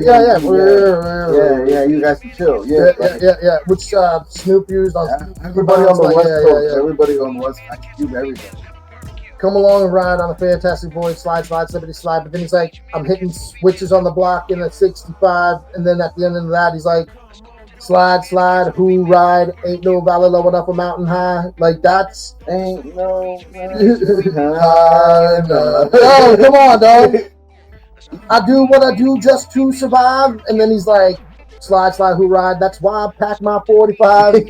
Yeah. You guys can chill. Yeah. Which Snoop used on everybody on the West Coast. Everybody on the West Coast. I can do everything. Come along and ride on a Fantastic Voyage, slide, somebody slide. But then he's like, I'm hitting switches on the block in a 65, and then at the end of that, he's like, slide, who ride? Ain't no valley low enough a mountain high. Like that's ain't no. Oh, come on, dog. I do what I do just to survive. And then he's like, slide, who ride? That's why I pack my 45.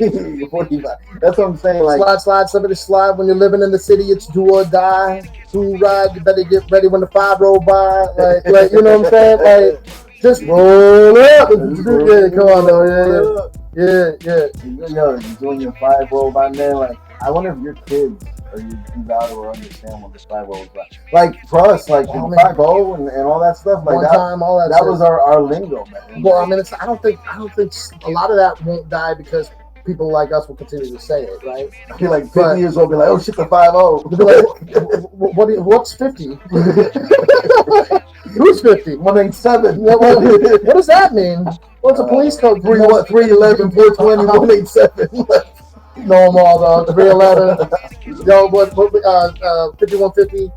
45. That's what I'm saying. Like slide, somebody slide. When you're living in the city, it's do or die. Who ride? You better get ready when the 5 roll by. Like you know what I'm saying? Like just roll up. Yeah, come on, though. Yeah. You're doing your 5 roll by, man. Like I wonder if your kids or your daughter will understand what the 5-0 is like. Like for us, like the 5-0 and all that stuff, like one time, all that. That was our lingo, man. Well, I mean, I don't think a lot of that won't die because people like us will continue to say it, right? I feel like 50 years old, be like, oh shit, the 5-0. Like, what's 50? Who's 50? 187. What does that mean? What's a police code? 311, 420, 187. No more, dog. 311. Yo, what 5150?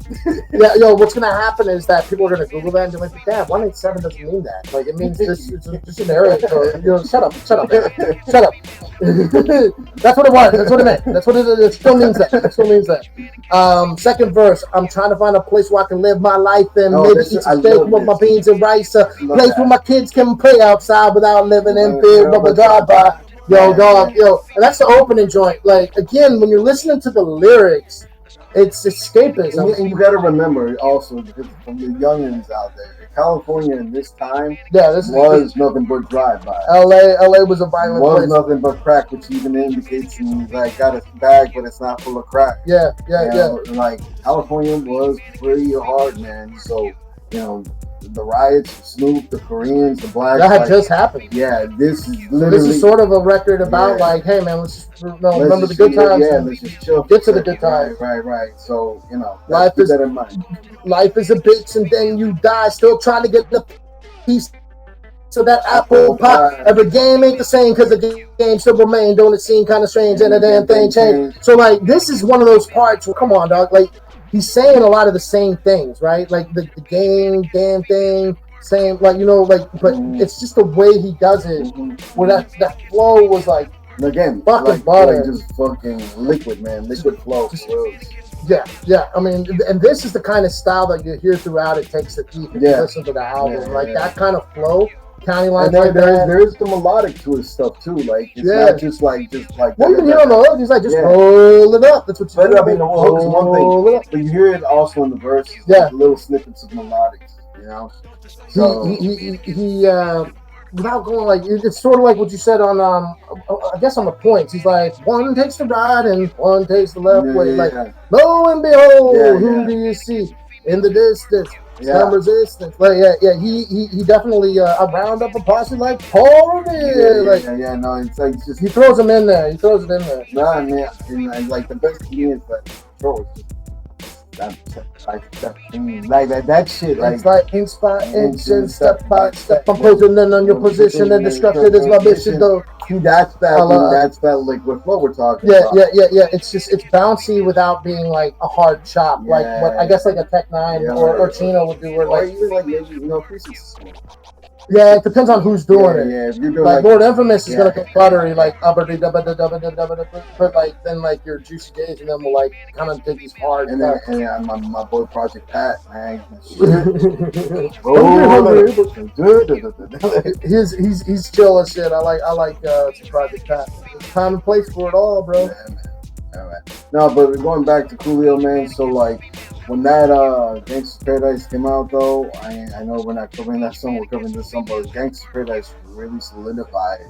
Yeah, yo, what's gonna happen is that people are gonna Google that and be like, "Damn, 187 doesn't mean that. Like, it means this. It's just an area code." You know, shut up, shut up. That's what it was. That's what it meant. That's what it still means. That. It still means that. Second verse. I'm trying to find a place where I can live my life and maybe eat some steak with my beans and rice. A place where my kids can play outside without living in fear of a drive-by. Yo, dog, yo, and that's the opening joint. Like, again, when you're listening to the lyrics, it's escapism. And you got to remember also, because from the youngins out there, California in this time was nothing but drive-by. LA was a violent place. Was nothing but crack, which even indicates he's like got a bag, but it's not full of crack. Yeah. Like California was pretty hard, man. So the riots, Snoop, the Koreans, the blacks. That had just happened. Yeah, this is sort of a record about like, hey man, let's just remember the good times. Yeah, let's just chill. Get to the good times. Right. So keep that in mind. Life is a bitch, and then you die, still trying to get the piece. So that apple pie. Every game ain't the same because the game still remain. Don't it seem kind of strange and a damn thing changed? So like, this is one of those parts where, come on, dog, like. He's saying a lot of the same things, right? Like the game, damn thing, same, like, but it's just the way he does it, where that flow was like, again, fucking butter. Like just fucking liquid, man. Liquid flow. Yeah. I mean, and this is the kind of style that you hear throughout It Takes the Thief if you listen to the album. That kind of flow. County lines and there's the melodic to his stuff too. Like it's not just like. Well, you can hear on the hook. He's like just roll it up. That's what you. I mean, the hook is one thing, but you hear it also in the verses. Like little snippets of melodics. So he without going like it's sort of like what you said on I guess on the points. He's like, one takes the right and one takes the left way. Like lo and behold, who do you see in the distance? Some resistance. Like he definitely I round up a posse like Paul did. No, it's like just he throws them in there. He throws it in there. Nah, man, and like the best thing is that throw it. Like that shit. It's like inch by inch and step by step. I'm posing in on your position and destruction is my mission though. That's that liquid flow we're talking about. Yeah. It's bouncy without being like a hard chop. Like what I guess like a Tech 9 or Chino would do. Or even like maybe 360. Yeah, it depends on who's doing it. Yeah, if you're doing like Lord Infamous is gonna go buttery, like but like then like your Juicy Days and then will like kind of take these hard. And then my boy Project Pat, man. He's chill as shit. I like Project Pat. There's time and place for it all, bro. Yeah, man. All right. No, but going back to Coolio, man. So like when that Gangsta's Paradise came out, though, I know we're not covering that song. We're covering this song, but Gangsta's Paradise really solidified.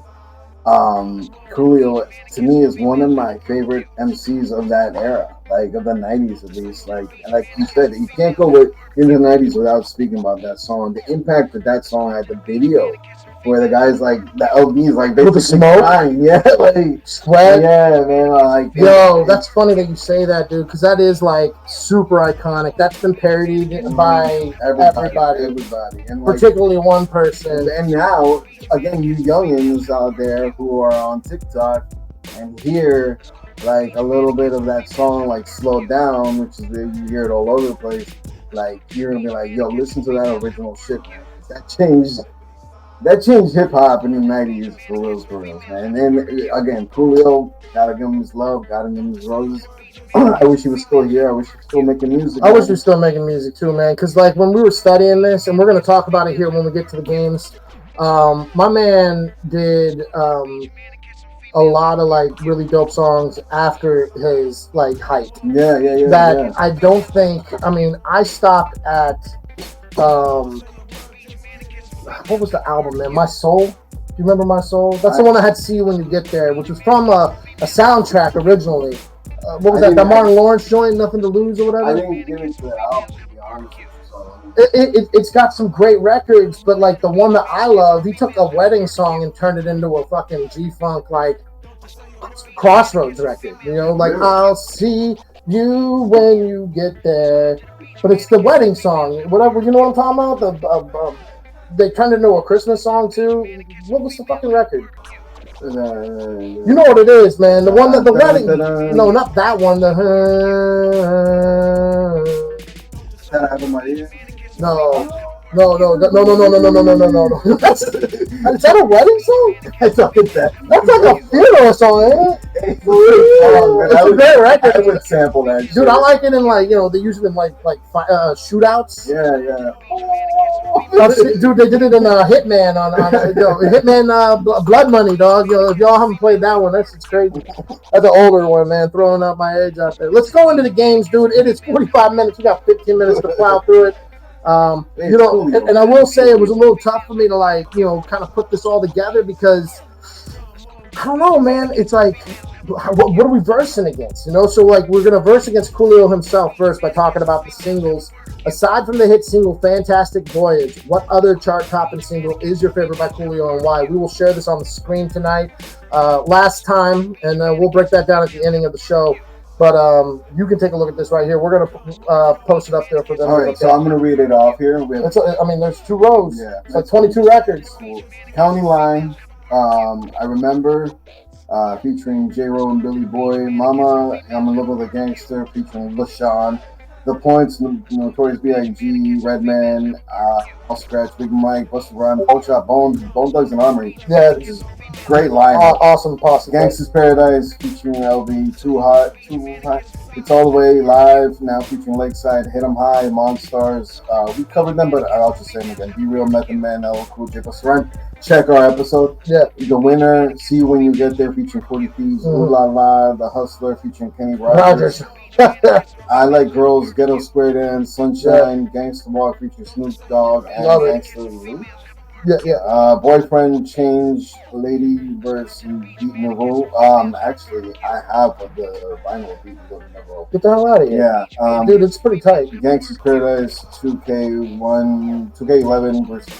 Coolio to me is one of my favorite MCs of that era, like of the '90s at least. Like you said, you can't go in the '90s without speaking about that song. The impact that song had, the video. Where the guy's like the LB's like basically with the smoke, like sweat, man, like that's funny that you say that, dude, because that is like super iconic. That's been parodied by everybody, and like, particularly one person. And now, again, you youngins out there who are on TikTok and hear like a little bit of that song, like slowed down, which is you hear it all over the place. Like you're gonna be like, yo, listen to that original shit, man. That changed hip hop in the '90s for reals, man. And then again, Coolio, gotta give him his love, gotta give him his roses. I wish he was still here. I wish he was still making music. I wish he was still making music too, man. Because like when we were studying this, and we're gonna talk about it here when we get to the games. My man did a lot of like really dope songs after his like height. Yeah. That I don't think. I mean, I stopped at. What was the album, man? My Soul. Do you remember My Soul? That's the one I had to see when you get there, which was from a soundtrack originally. what was that? The Martin Lawrence joint, Nothing to Lose or whatever. I didn't get into the album, to be honest with you. So It's got some great records, but like the one that I love, he took a wedding song and turned it into a fucking G-funk like Crossroads record. You know, like Really? I'll see you when you get there. But it's the wedding song. Whatever, you know what I'm talking about? They turned it into a Christmas song too. What was the fucking record? You know what it is, man. The one that the wedding. No, not that one. That I have in my ear. No. Is that a wedding song? That's like a funeral song, ain't it? It's a great record. I would sample that shit. Dude, I like it in like, they use it in like shootouts. Yeah. Dude, they did it in Hitman on Hitman Blood Money, dog. If y'all haven't played that one, that's crazy. That's an older one, man. Throwing out my age out there. Let's go into the games, dude. It is 45 minutes. We got 15 minutes to plow through it. And I will say it was a little tough for me to kind of put this all together because I don't know, man. It's like, what are we versing against? So like we're gonna verse against Coolio himself first by talking about the singles. Aside from the hit single "Fantastic Voyage," what other chart-topping single is your favorite by Coolio and why? We will share this on the screen tonight. Last time, and we'll break that down at the ending of the show. But you can take a look at this right here. We're gonna post it up there for them. All right, so I'm gonna read it off here. There's 2 rows. Yeah, it's like 22 records. County Line. I remember featuring J-Ro and Billy Boy. Mama, I'm in Love with a Gangster featuring LaShawn. The Points, Notorious B.I.G., Redman, I'll Scratch, Big Mike, Busta Rhymes, Bone Shot, Bone Thugs and Armory. Yeah, just great line. Awesome posse. Gangsta's Paradise featuring LB, Too Hot. It's All the Way Live now featuring Lakeside, Hit 'em High, Monstars. We covered them, but I'll just say them again. Be Real, Method Man, LL Cool J. Busta Rhymes. Check our episode. Yeah. The Winner, See You When You Get There featuring 40 Thieves. Ooh La La, The Hustler featuring Kenny Rogers. I Like Girls, Ghetto Square Dance, Sunshine, Gangsta Walk featuring Snoop Dogg and Gangsta Lou. Yeah. Boyfriend Change, Lady verse Beatin' the Roll. Actually, I have the vinyl Beatin' the Roll. Get the hell out of here. Yeah. Dude, it's pretty tight. Gangsta's Paradise, 2K11 versus.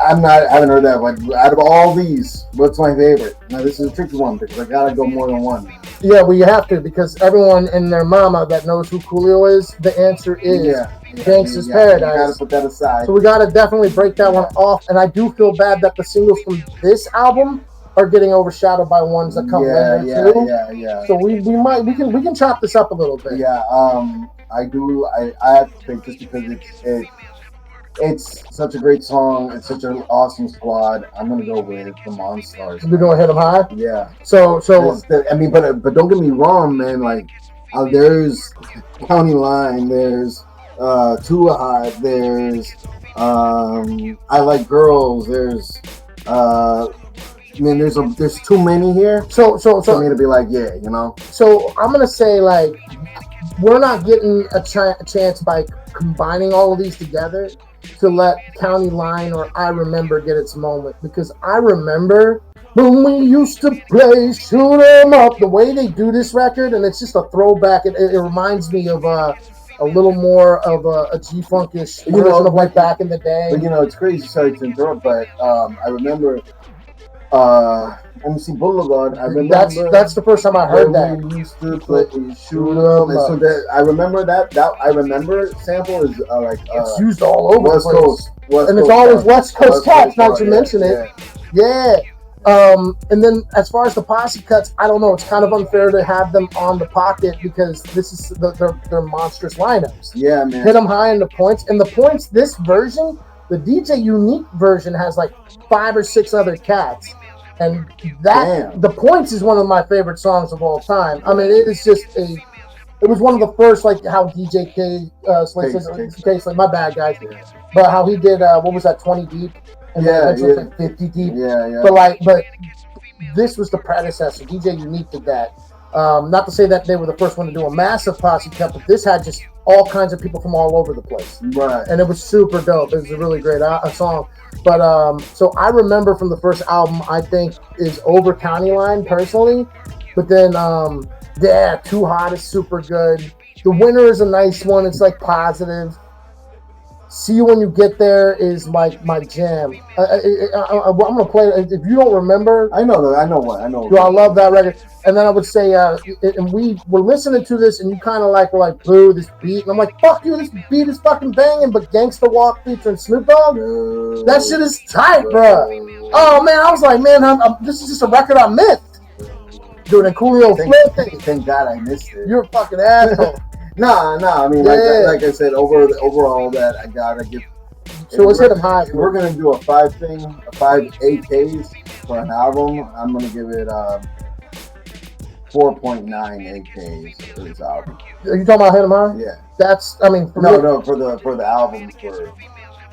I haven't heard that, but out of all these, what's my favorite? Now this is a tricky one because I gotta go more than one. Yeah, well you have to because everyone and their mama that knows who Coolio is, the answer is Gangsta's Paradise. You gotta put that aside. So we gotta definitely break that one off. And I do feel bad that the singles from this album are getting overshadowed by ones that come later too. Yeah. So we can chop this up a little bit. Yeah, I do. I have to think just because it's such a great song. It's such an awesome squad. I'm gonna go with the Monstars. We're gonna hit them high. Yeah. So but don't get me wrong, man. Like, there's County Line. There's Too Hot. There's I Like Girls. There's there's too many here. So for me to be like, So I'm gonna say like we're not getting a chance by combining all of these together to let County Line or I Remember get its moment, because I remember when we used to play Shoot 'em Up, the way they do this record, and it's just a throwback. It reminds me of a little more of a G-funkish version of like back in the day. But it's crazy. Sorry to interrupt, but I remember MC Boulevard. I remember that's the first time I heard that. We used to play Shoot 'em Up. So I remember that I remember sample is it's used all over West Coast. It's always West Coast cats. Now that you mention it, yeah. And then as far as the posse cuts, I don't know. It's kind of unfair to have them on the pocket because this is they're monstrous lineups. Yeah, man. Hit them high in the points. And the points, this version, the DJ Unique version has like 5 or 6 other cats. And the points is one of my favorite songs of all time. I mean, it is just it was one of the first, like how DJ K, my bad guys, but how he did, what was that, 20 Deep? And like 50 Deep. Yeah. But this was the predecessor. DJ Unique did that. Not to say that they were the first one to do a massive posse cut, but this had just all kinds of people from all over the place. Right. And it was super dope. It was a really great song. But so I Remember from the first album, I think is over County Line personally. But then Yeah, Too Hot is super good. The Winner is a nice one. It's like positive. See You When You Get There is my jam. I'm gonna play it. If you don't remember, I know that. I know what. I know. dude, I love that record. And then I would say, and we were listening to this, and you kind of were like, boo, this beat. And I'm like, fuck you, this beat is fucking banging. But Gangsta Walk featuring Snoop Dogg, that shit is tight, bro. Oh man, I was like, man, this is just a record I missed. Dude, and Coolio flipped. Thank God I missed it. You're a fucking asshole. Nah. I mean, like I said, overall, that I gotta give. So let's hit them high. We're gonna do a 5 AKs for an album. I'm gonna give it 4.9 AKs for this album. Are you talking about hit them high? Yeah. That's, I mean, for the album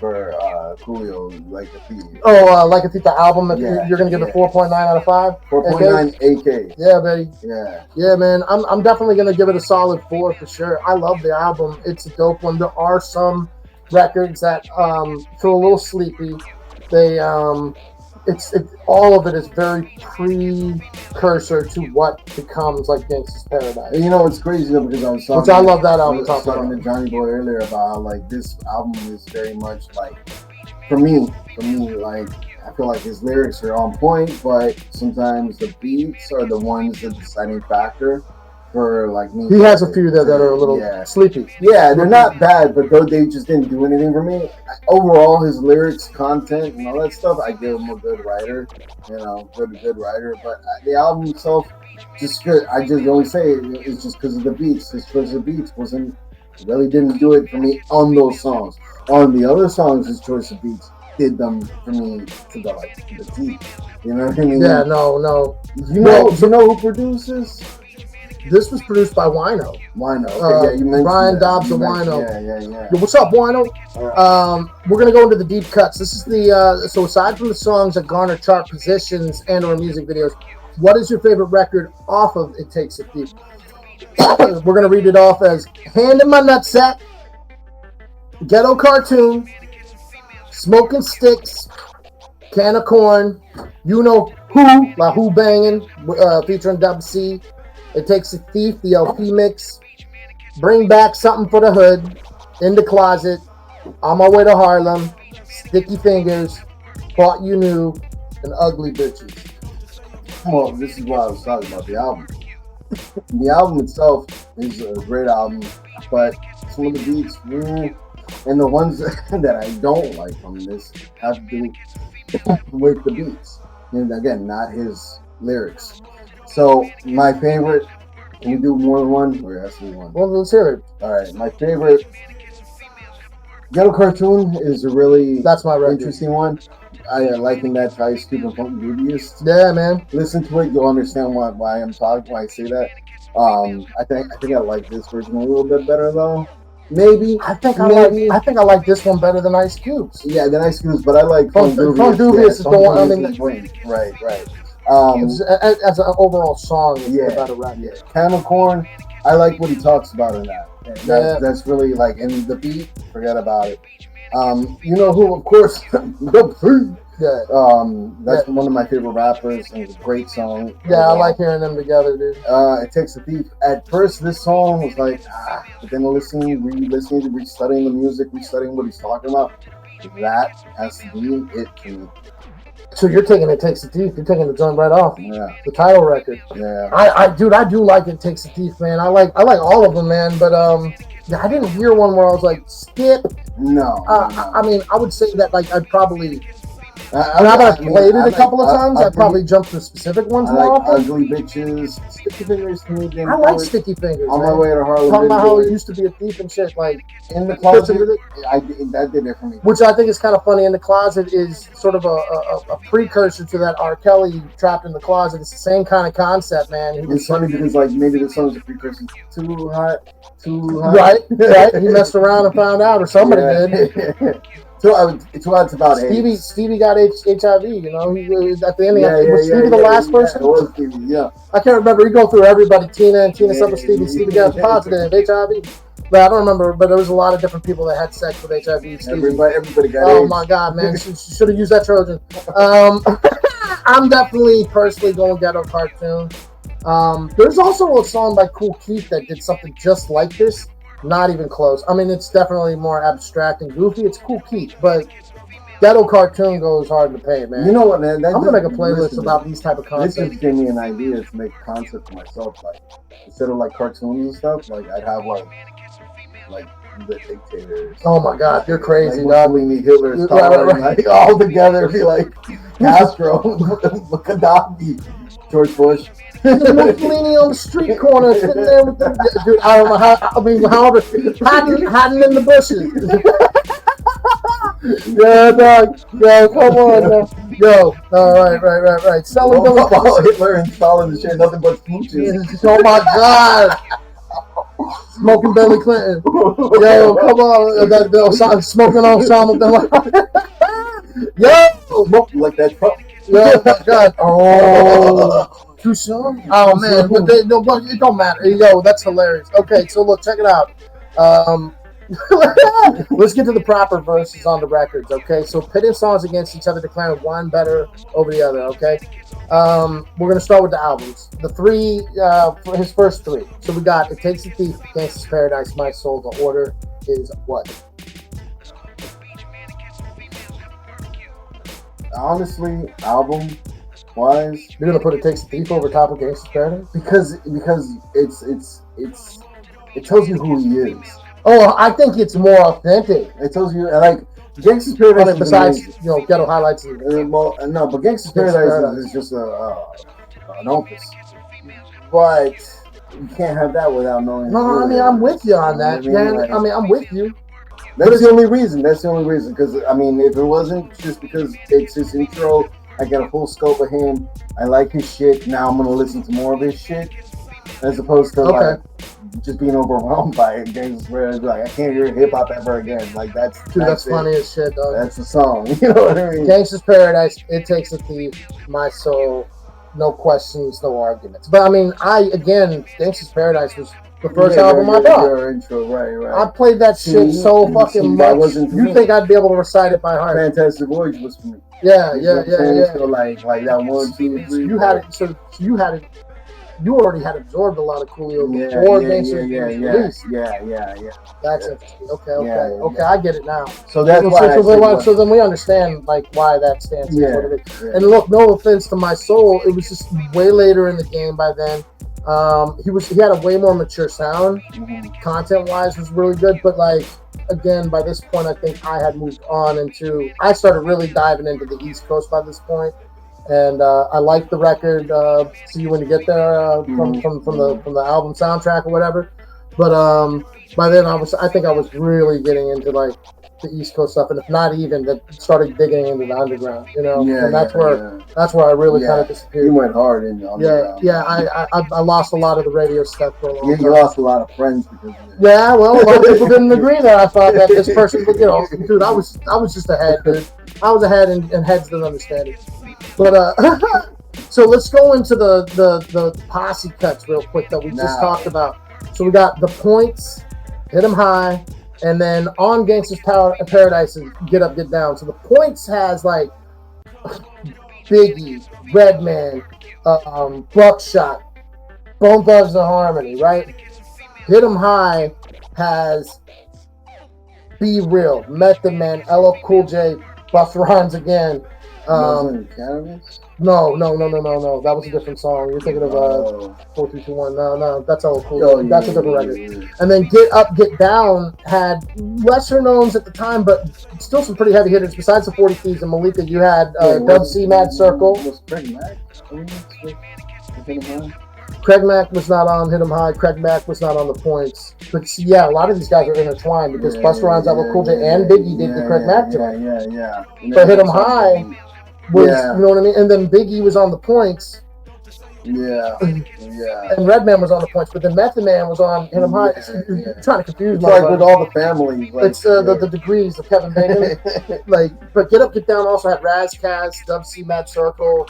for Coolio, Like a Thief. Oh, Like a Thief, the album. You're gonna give it 4.9 out of 5. 4.9 AKs. Yeah, baby. Yeah, man. I'm definitely gonna give it a solid 4 for sure. I love the album. It's a dope one. There are some records that feel a little sleepy. They all of it is very precursor to what becomes like Gangsta's Paradise. And you know it's crazy though, because I love that album. I was talking to Johnny Boy earlier about how like this album is very much like for me like I feel like his lyrics are on point, but sometimes the beats are the ones that deciding factor. For like me, he has a few that are a little sleepy. Yeah, they're not bad, but though they just didn't do anything for me. Overall, his lyrics, content, and all that stuff, I give him a good writer. You know, good writer. But the album itself, just good. I just always say it's just because of the beats. His choice of beats really didn't do it for me on those songs. On the other songs, his choice of beats did them for me to the T. You know what I mean? Yeah, no. You know who produces? This was produced by Wino. Okay, you mentioned Brian Dobbs and Wino. Yeah. Yo, what's up, Wino? Right. We're gonna go into the deep cuts. This is the so aside from the songs that garner chart positions and/or music videos, what is your favorite record off of It Takes a Thief? We're gonna read it off as Hand in My Nutsack, Ghetto Cartoon, Smoking Sticks, Can of Corn, You Know Who, La Who Bangin', featuring Dub C. It Takes a Thief, the LP mix, Bring Back Something for the Hood, In the Closet, On My Way to Harlem, Sticky Fingers, Thought You Knew, and Ugly Bitches. Well, this is what I was talking about, the album. The album itself is a great album, but some of the beats, and the ones that I don't like from this have to do with the beats. And again, not his lyrics. So my favorite, can you do more than one? Or it has to be one? Well, let's hear it. All right, my favorite Ghetto Cartoon is a really that's my interesting one. I liken that to Ice Cube and Funk Dubious. Yeah, man. Listen to it, you'll understand why I'm talking, why I say that. I think I like this version a little bit better though. Maybe. I think I like this one better than Ice Cube's. Yeah, than Ice Cube's, but I like Funk Dubious is the one. I mean, right. As an overall song, it's a better record. Yeah. Can of Corn, I like what he talks about in that. That's really like, and the beat, forget about it. You know who, of course, that's one of my favorite rappers, and it's a great song. Yeah, I like hearing them together, dude. It Takes a Thief. At first, this song was like, but then re-listening, re-studying the music, re-studying what he's talking about, that has to be it to me. So you're taking It Takes a Thief. You're taking the joint right off. Yeah. The title record. Yeah. I do like It Takes a Thief, man. I like all of them, man. But I didn't hear one where I was like, skip. No. I mean, I would say that like I'd probably. Now that I've played it a couple of times, I'd probably jump to specific ones more often. Ugly Bitches, Sticky Fingers to me. I like Sticky Fingers. On My Way to Harlem. Talking about how he used to be a thief and shit, like In the Closet. That did it for me. Which I think is kind of funny. In the Closet is sort of a precursor to that R. Kelly Trapped in the Closet. It's the same kind of concept, man. It's funny because like maybe the song's a precursor to Too Hot. Right. He messed around and found out, or somebody did. Too Hot's about Stevie got HIV, you know. He at the end was Stevie the last person? It was Stevie, yeah. I can't remember. He go through everybody. Tina slept with Stevie. Stevie got positive HIV. But I don't remember. But there was a lot of different people that had sex with HIV. Stevie. Everybody got AIDS. My God, man! She should have used that Trojan. I'm definitely personally going Ghetto Cartoon. There's also a song by Cool Keith that did something just like this. Not even close. I mean, it's definitely more abstract and goofy. It's Cool Keith, but Ghetto Cartoon goes hard to pay, man. You know what, man? I'm gonna make a playlist about these type of concepts. This just gave me an idea to make a concept for myself. Like instead of like cartoons and stuff, like I'd have like the dictators. Oh my God, you're crazy, like Mussolini, Hitler, Stalin, like all together, be like Castro, Gaddafi, George Bush. Mussolini on the street corner sitting there with the dude. I don't know how. I mean, however, hiding in the bushes. Yeah, dog. Yo, come on, man. Yo, right. Selling Hitler and Stalin and shit, nothing but smooches. Oh my God. Smoking Billy Clinton. Yo, come on. Smoking on Osama bin Laden. Yo, smoking like that Trump. Yo, God. Oh. Too soon? Oh man, but it don't matter. Yo, that's hilarious. Okay, so look, check it out. Let's get to the proper verses on the records. Okay, so pitting songs against each other, declaring one better over the other. Okay, we're gonna start with the albums. The three, for his first three. So we got "It Takes a Thief," "Gangsta's Paradise," "My Soul." The order is what? Honestly, album wise, you're gonna put "It Takes a Thief" over top of "Gangsta's Paradise" because it tells you who he is. Oh, I think it's more authentic. It tells you like Gangsta's Paradise. I mean, besides Ghetto Highlights. No, but Gangsta's Paradise is just an opus. But you can't have that without knowing. No, I mean I'm with you on that, man. I mean I'm with you. That's the only reason. Because I mean, if it wasn't just because it's his intro, I got a full scope of him. I like his shit. Now I'm gonna listen to more of his shit, as opposed to like just being overwhelmed by it. Gangsta's Paradise, like I can't hear hip hop ever again. Like that's funny as shit, dog. That's the song. You know what I mean? Gangsta's Paradise, "It Takes a Thief," "My Soul," no questions, no arguments. But I mean, Gangsta's Paradise was the first album I bought. Your intro, right. I played that shit so fucking much. You think I'd be able to recite it by heart? Fantastic Voyage was for me. Yeah. So like that 1, 2, 3. You had it. So you had it. You already had absorbed a lot of Coolio before Gangsta's released. Yeah. That's interesting. Okay. I get it now. So that's why. So then we understand like why that stands for what it is. Yeah. And look, no offense to My Soul, it was just way later in the game by then. He had a way more mature sound. Content wise was really good, but like again, by this point, I think I had moved on I started really diving into the East Coast by this point. And I like the record. See You When You Get There from the album soundtrack or whatever. But by then I think I was really getting into like the East Coast stuff, and if not even that, started digging into the underground. And that's where I really kind of disappeared. You went hard in the underground. I lost a lot of the radio stuff for a long time. You lost a lot of friends because of it. Yeah, well, a lot of people didn't agree that I thought that this person would, dude, I was just ahead, dude. I was ahead, and heads didn't understand it. But so let's go into the posse cuts real quick that we just talked about. So we got The Points, Hit 'Em High, and then on Gangsta's Paradise is Get Up, Get Down. So The Points has like Biggie, Redman, Buckshot, Bone Thugs and Harmony, right? Hit 'Em High has Be Real, Method Man, LL Cool J, Busta Rhymes again. No. That was a different song. You're thinking of 4, 3, 2, 1. No. That's all cool. That's a different record. Yeah. And then Get Up, Get Down had lesser knowns at the time, but still some pretty heavy hitters. Besides the 40 Thieves and Malika, you had Dub C, Mad Circle. Was Craig Mack? Craig Mack was not on Hit 'Em High. Craig Mack was not on The Points. But see, a lot of these guys are intertwined because Busta Rhymes, LL Cool J, and Biggie did the Craig Mack joint. Yeah. But Hit 'Em High was, you know what I mean? And then Biggie was on The Points. Yeah. And Redman was on The Points, but then Method Man was on Hit 'Em High. You're trying to confuse me. It's like with all the families. Like, it's the degrees of Kevin Bacon. But Get Up, Get Down also had Razkaz, Dub C, Mad Circle.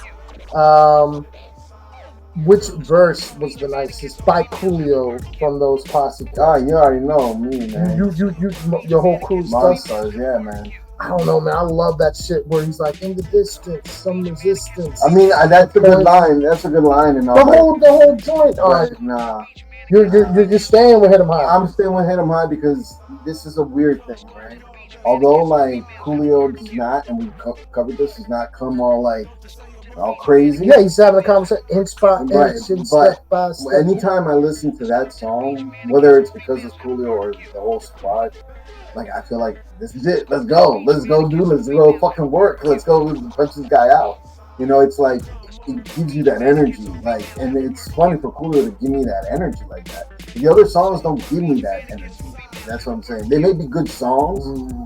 Which verse was the nicest by Coolio from those posse? You already know me, man. You your whole crew stuff. Yeah, man. I don't know, man. I love that shit where he's like, in the distance, some resistance. I mean, that's a good line. That's a good line, and all the whole joint. Right, nah. You're staying with Hit 'em High. I'm staying with Hit 'em High because this is a weird thing, right? Although like Coolio does not, and we covered this, does not come all crazy. Yeah, he's having a conversation inch by Right, inch, but step by step. anytime I listen to that song, whether it's because it's Coolio or the whole squad, like I feel like this is it. Let's go do. Let's go fucking work. Let's go punch this guy out. You know, it's like it gives you that energy. Like, and it's funny for Coolio to give me that energy like that. The other songs don't give me that energy. That's what I'm saying. They may be good songs.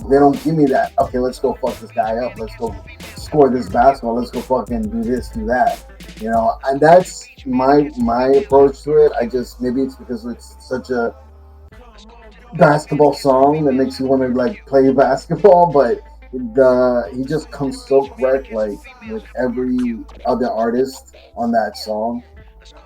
They don't give me that. Okay, let's go fuck this guy up. Let's go score this basketball. Let's go fucking do this, do that. You know, and that's my approach to it. I just maybe it's because it's such a basketball song that makes you want to like play basketball, but he just comes so correct like with every other artist on that song.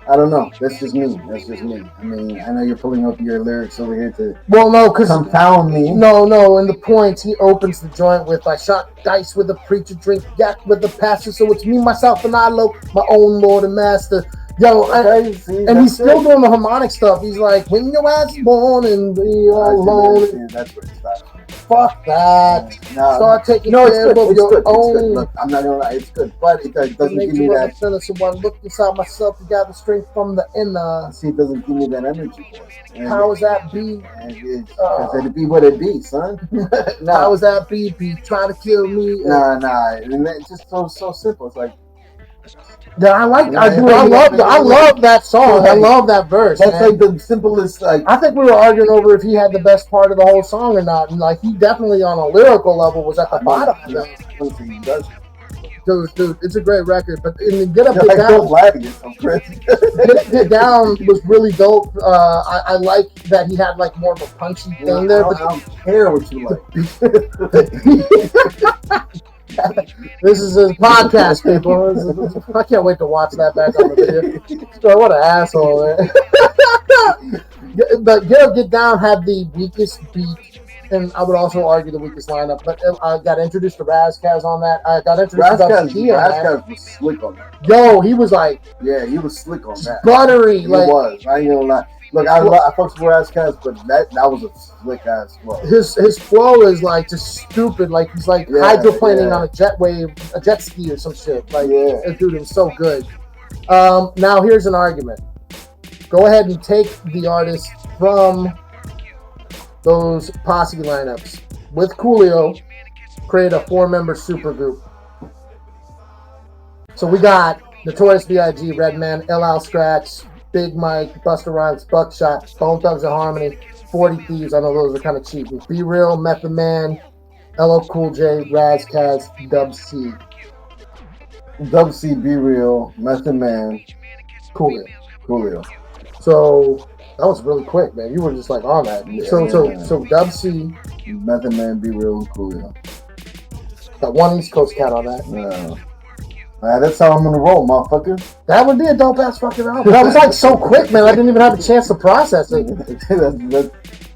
I don't know. That's just me. I mean, I know you're pulling up your lyrics over here to because confound me. No. In the points, he opens the joint with "I shot dice with the preacher, drink yak with the pastor, so it's me, myself, and I, low, my own Lord and Master." Yo, and he's still doing the harmonic stuff. He's like, "When your ass is born and be all alone." That's where it stops. Fuck that. No, start taking care of your own. It's good. Look, I'm not gonna lie, it's good, but it doesn't give me that. So when I look inside myself, you got the strength from the inner. See, it doesn't give me that energy. How is that be? It'd be what it be, son. How is that be trying to kill me? Nah, and it's just so simple. It's like. Yeah, I love that song. I love that verse. That's like the simplest. Like I think we were arguing over if he had the best part of the whole song or not, and like he definitely on a lyrical level was at the bottom. Dude, it's a great record. But in the Get Up, Get Down, Get Down was really dope. I like that he had like more of a punchy thing there. I don't care what you like. This is a podcast, people. I can't wait to watch that back on the video. What an asshole, man. But Get Up, Get Down had the weakest beat, and I would also argue the weakest lineup. But I got introduced to Razkaz on that. I got introduced to Razkaz was slick on that. Yo, he was like... Yeah, he was slick on that. Buttery. He was. I ain't gonna lie. Look, I fucks with Razkaz, but that was a slick ass flow. His flow is like just stupid. Like he's like hydroplaning on a jet ski or some shit. Like, dude, it was so good. Now here's an argument. Go ahead and take the artist from those posse lineups with Coolio. Create a 4-member supergroup. So we got Notorious B.I.G., Redman, LL Scratch, Big Mike, Busta Rhymes, Buckshot, Bone Thugs and Harmony, 40 Thieves. I know those are kind of cheap. Be Real, Method Man, LL Cool J, Razkaz, Dub C. Dub C, Be Real, Method Man, Coolio. So that was really quick, man. You were just like on that. So Dub C, Method Man, Be Real, and Coolio. Got one East Coast cat on that. No. That's how I'm gonna roll, motherfucker. That would be a dope ass fucking album. That was like so quick, man. I didn't even have a chance to process it.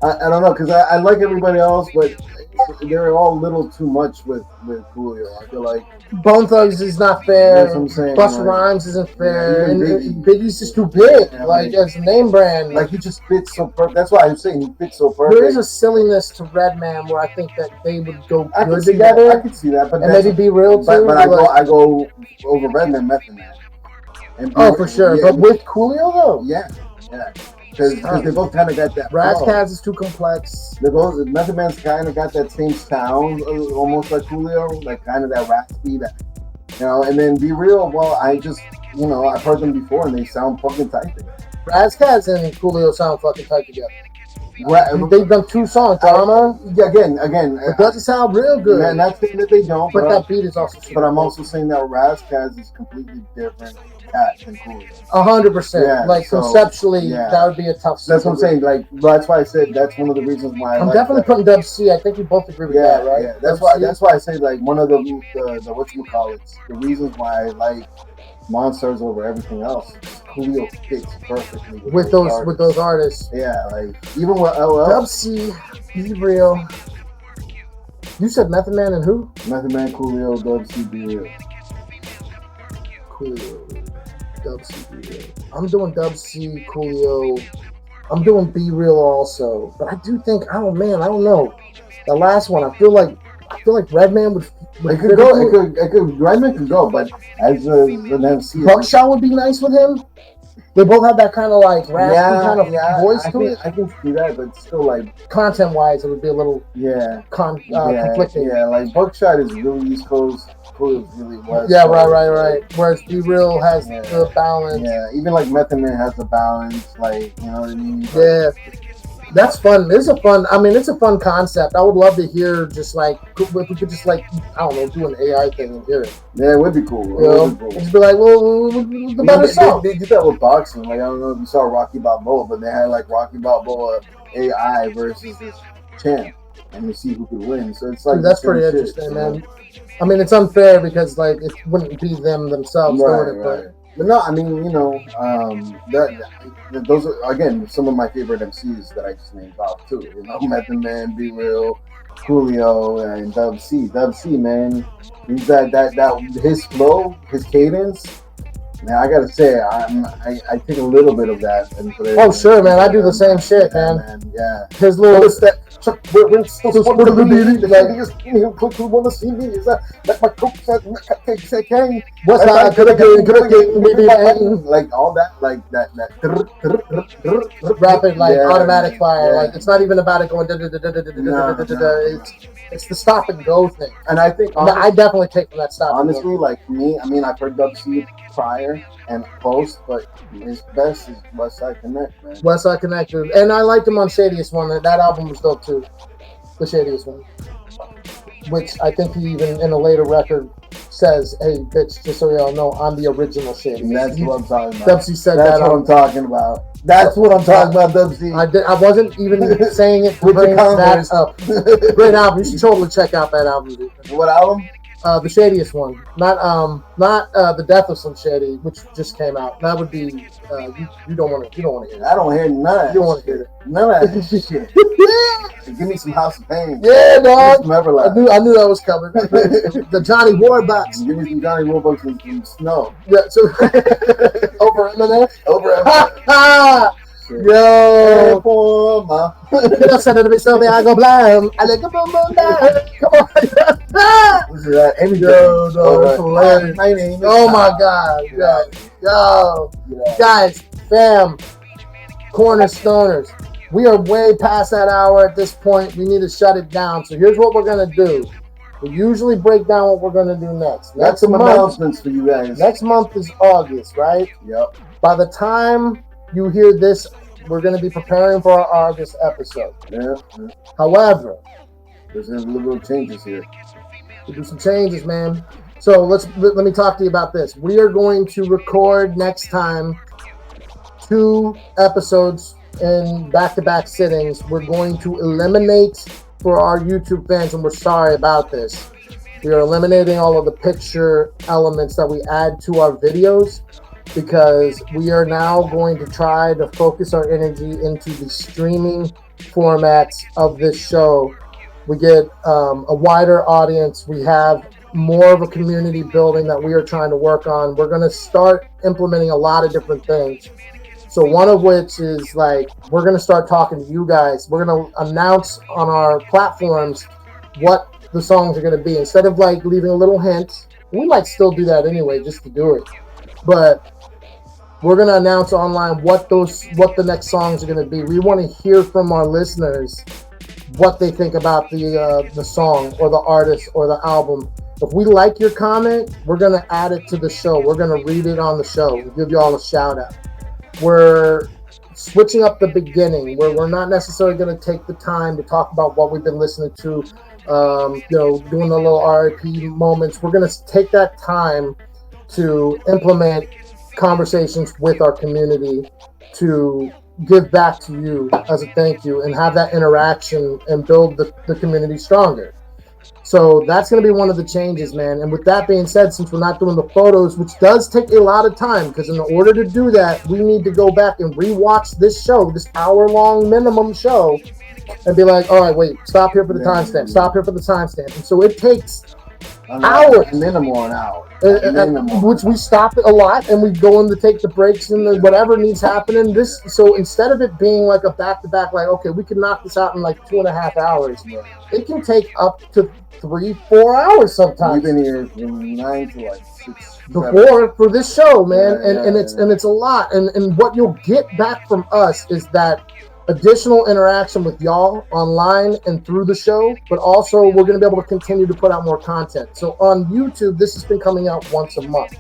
I don't know, because I like everybody else, but they're all a little too much with Coolio. I feel like Bone Thugs is not fair. That's what I'm saying. Busta Rhymes isn't fair. And Biggie's just too big, as a name brand. Like he just fits so perfect. That's why I'm saying he fits so perfect. There is a silliness to Redman where I think that they would go good together. I could see that, but and maybe Be Real too. But I go over Redman, Method Man. For sure. Yeah, but with Coolio though, yeah. Because they both kind of got that. Razkaz is too complex. Method Man's kind of got that same sound, almost like Coolio, like kind of that raspy, and then Be Real. Well, I just, I've heard them before, and they sound fucking tight together. Razkaz and Coolio sound fucking tight together. They've done 2 songs, Drama. Again. It doesn't sound real good. And not saying that they don't. But that beat is also super. But I'm also saying that Razkaz is completely different cat than Coolio. 100%. Conceptually, that would be a tough. That's what I'm saying. That's why I said that's one of the reasons why I'm definitely putting Dub C. I think we both agree with that, right? Yeah. That's why I say one of the whatchamacallits, the reasons why I like Monsters over everything else. Coolio fits perfectly with those artists. Yeah, even with LL. Dub C, Be Real. You said Method Man and who? Method Man, Coolio, Dub C, Be Real. Coolio, Dub C, Be Real. I'm doing Dub C, Coolio. I'm doing Be Real also, but I do think, oh man, I don't know. The last one, I feel like Redman would. It could go. It could. Redman could go, but as an MC, Buckshot would be nice with him. They both have that kind of like raspy kind of voice to it. I can see that, but still, like content-wise, it would be a little conflicting. Yeah, like Buckshot is really East Coast. Coolio is really West. Yeah, right. Whereas Be Real has the balance. Yeah, even like Method Man has the balance. Like, you know what I mean? Yeah. That's fun. It's a fun concept. I would love to hear just like, if we could just like, I don't know, do an AI thing and hear it. Yeah, it would be cool. Just be like, well, the better song. They did that with boxing. Like, I don't know if you saw Rocky Balboa, but they had like Rocky Balboa AI versus this champ, and you see who could win. So it's like, that's pretty interesting, man. I mean, it's unfair because like it wouldn't be them themselves doing it, but. But no, I mean, you know, those are, again, some of my favorite MCs that I just named off too. You know, Method Man, Be Real, Coolio, and Dub C. Dub C, man, he's that his flow, his cadence. Now I gotta say, I take a little bit of that and put it. Oh sure, man, I do the same shit, man. Yeah, his little step. We're still want to want to see me. Is that like my coach said? What's that? Like all that, like that rapid, like automatic fire. Like it's not even about it going. It's the stop and go thing. And I think I definitely take from that stop. Honestly, like me, I mean, I've heard Dub C prior and post, but his best is Westside Connect, man. Westside Connect, and I liked him on Shadiest One. That album was dope too, the Shadiest One, which I think he even in a later record says, "Hey, bitch, just so y'all know, I'm the original Shadiest." And that's what I'm talking about. Dub C said that's what I'm talking about. That's what I'm talking about, Dub C. I wasn't even saying it to bring that up. Great album. You should totally check out that album, dude. What album? The Shadiest One, not The Death of Slim Shady, which just came out. That would be you don't want to hear it. I don't hear none of that. You don't want to hear it. None of that shit. Give me some House of Pain. Yeah, dog. I knew that was coming. The Johnny Warbucks. Give me some Johnny Warbucks and some Snow. Yeah, so over Eminem. Yo, I said to me something, I go blind. I like, come on. What's that? My name. Oh my God. Yo. Guys, fam, Cornerstoners. We are way past that hour at this point. We need to shut it down. So here's what we're gonna do. We usually break down what we're gonna do next. That's some announcements for you guys. Next month is August, right? Yep. By the time you hear this, we're going to be preparing for our August episode. Yeah. However, there's a little changes here. We'll do some changes, man. So let me talk to you about this. We are going to record next time 2 episodes in back-to-back sittings. We're going to eliminate, for our YouTube fans, and we're sorry about this, we are eliminating all of the picture elements that we add to our videos, because we are now going to try to focus our energy into the streaming formats of this show. We get a wider audience. We have more of a community building that we are trying to work on. We're going to start implementing a lot of different things. So one of which is like, we're going to start talking to you guys. We're going to announce on our platforms what the songs are going to be. Instead of like leaving a little hint, we might still do that anyway, just to do it. But we're going to announce online what the next songs are going to be. We want to hear from our listeners what they think about the song or the artist or the album. If we like your comment, we're going to add it to the show. We're going to read it on the show. We'll give you all a shout out. We're switching up the beginning, where we're not necessarily going to take the time to talk about what we've been listening to, doing the little RIP moments. We're going to take that time to implement conversations with our community to give back to you as a thank you and have that interaction and build the community stronger. So that's going to be one of the changes, man. And with that being said, since we're not doing the photos, which does take a lot of time, because in order to do that, we need to go back and rewatch this show, this hour-long minimum show, and be like, all right, wait, stop here for the timestamp, stop here for the timestamp. And so it takes hours. Minimal an hour. Which we stop it a lot, and we go in to take the breaks and whatever needs happening. So instead of it being like a back-to-back, like, okay, we can knock this out in like 2.5 hours, it can take up to 3-4 hours sometimes. We've been here from 9 to like 6 before for this show, man. And it's a lot. And what you'll get back from us is that additional interaction with y'all online and through the show, but also we're going to be able to continue to put out more content. So on YouTube, this has been coming out once a month.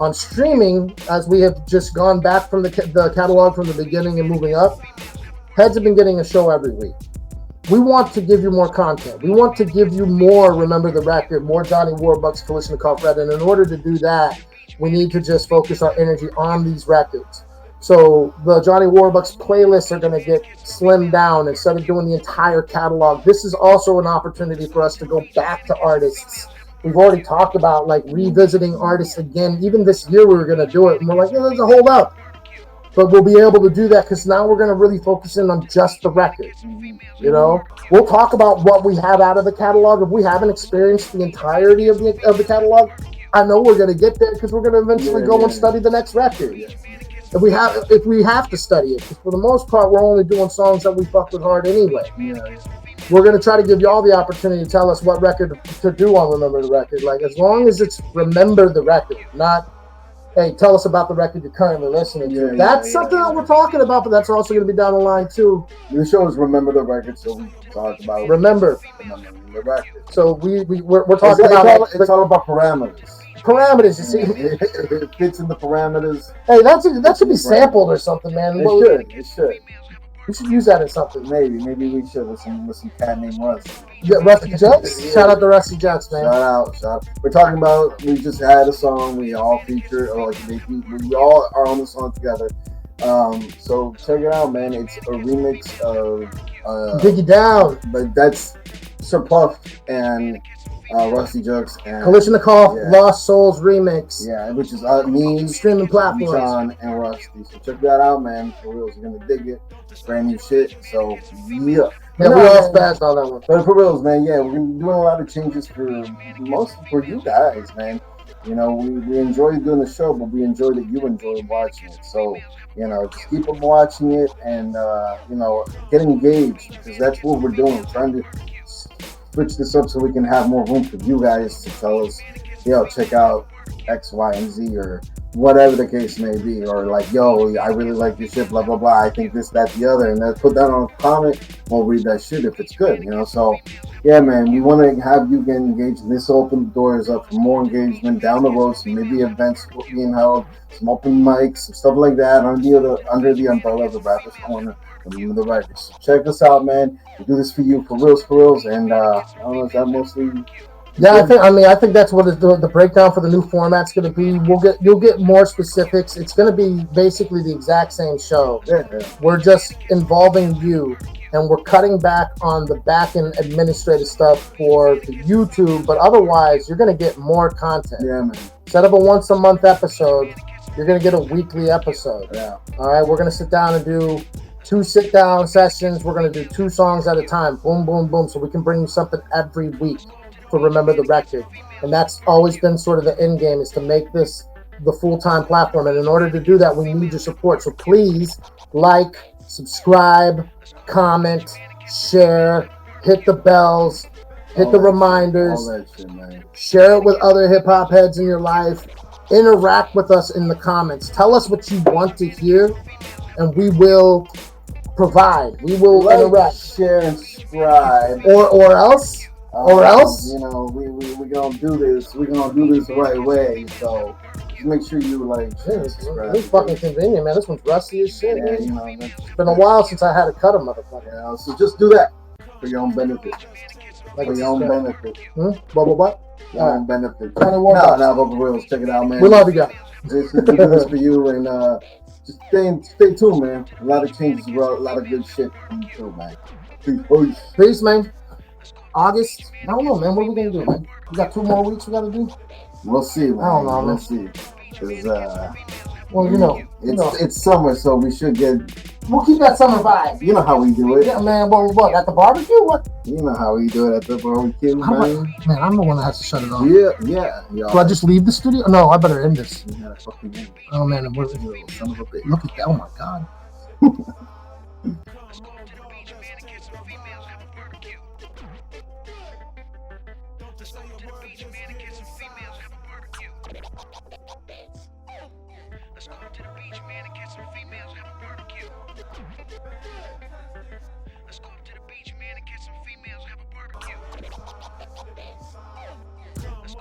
On streaming, as we have just gone back from the catalog from the beginning and moving up, Heads have been getting a show every week. We want to give you more content. We want to give you more Remember the Record, more Johnny Warbucks, Kalishnikov Red. And in order to do that, we need to just focus our energy on these records. So the Johnny Warbucks playlists are going to get slimmed down instead of doing the entire catalog. This is also an opportunity for us to go back to artists. We've already talked about like revisiting artists again. Even this year we were going to do it, and we're like, yeah, let's hold up. But we'll be able to do that because now we're going to really focus in on just the record. You know, we'll talk about what we have out of the catalog. If we haven't experienced the entirety of the catalog, I know we're going to get there because we're going to eventually go and study the next record. If we have to study it, because for the most part, we're only doing songs that we fuck with hard anyway. We're going to try to give y'all the opportunity to tell us what record to do on Remember the Record. Like, as long as it's Remember the Record, not, hey, tell us about the record you're currently listening to. That's something that we're talking about, but that's also going to be down the line, too. The show is Remember the Record, so we talk about Remember the record. So we're talking about... It's all about parameters. Parameters, you see. It fits in the parameters. Hey, that should be sampled or something, man. It should. We should use that in something. Maybe we should with some cat named Rusty. Yeah, Rusty Jux. Shout out to Rusty Jux, man. Shout out. We're talking about, we just had a song we all featured, or like we all are on the song together. So check it out, man. It's a remix of Dig It Down. But that's Sir Puff and Rusty Jux and Kalishnikov Lost Souls remix. Yeah, which is me, streaming platforms, John, and Rusty. So check that out, man. For real, you're gonna dig it. It's brand new shit. So yeah. Yeah, we all spazzed on that one. But for reals, man, we're gonna be doing a lot of changes for you guys, man. You know, we enjoy doing the show, but we enjoy that you enjoy watching it. So, you know, just keep on watching it and you know, get engaged, because that's what we're doing. We're trying to switch this up so we can have more room for you guys to tell us, yo, check out X, Y, and Z, or whatever the case may be, or like, yo, I really like your shit, blah, blah, blah, I think this, that, the other, and then put that on a comment, we'll read that shit if it's good, you know. So, yeah, man, we want to have you get engaged, and this open doors up for more engagement down the road, so maybe events being held, some open mics, some stuff like that, under the umbrella of the Rappers Corner. The records. So check us out, man. We do this for you, for reals, and I don't know, is that mostly? Yeah, I think that's what the breakdown for the new format's going to be. You'll get more specifics. It's going to be basically the exact same show. Yeah. We're just involving you, and we're cutting back on the back end administrative stuff for the YouTube. But otherwise, you're going to get more content. Yeah, man. Instead of a once a month episode, you're going to get a weekly episode. Yeah. All right, we're going to sit down and do 2 sit-down sessions. We're going to do 2 songs at a time. Boom, boom, boom. So we can bring you something every week for Remember the Record. And that's always been sort of the end game, is to make this the full-time platform. And in order to do that, we need your support. So please like, subscribe, comment, share, hit the bells, hit the reminders, all that shit, man. Share it with other hip-hop heads in your life. Interact with us in the comments. Tell us what you want to hear, and we will provide. We will interact, share, and subscribe. Or else, you know, we gonna do this. We gonna do this the right way. So just make sure you like, share, and subscribe. This is fucking convenient, man. This one's rusty as shit. Yeah, man. you know, It's been a while since I had to cut a motherfucker. Yeah, so just do that for your own benefit. Like for your own benefit. Bubble butt. Your own benefit. Johnny No, Bubble Reels. Check it out, man. We love you guys. We do this for you, and just stay tuned, man. A lot of changes, bro. A lot of good shit coming through, man. Peace, man. August. I don't know, man. What are we gonna do, man? We got 2 more weeks we gotta do. We'll see, man. I don't know, man. We'll see. Cause Well, it's summer, so we should get. We'll keep that summer vibe. You know how we do it. Yeah, man. What? At the barbecue? What? You know how we do it at the barbecue, man. Man, I'm the one that has to shut it off. Yeah. Do I just leave the studio? No, I better end this. Yeah, fucking end. Oh man, Son of a bitch. look at that! Oh my god. Let's go to the beach, man, and get some females, have a barbecue. Let's go to the beach, man, and get some females, have a barbecue. Let's go to the beach, man, and get some females, have a barbecue. Let's go to the beach, man, and get some females, have a barbecue. Let's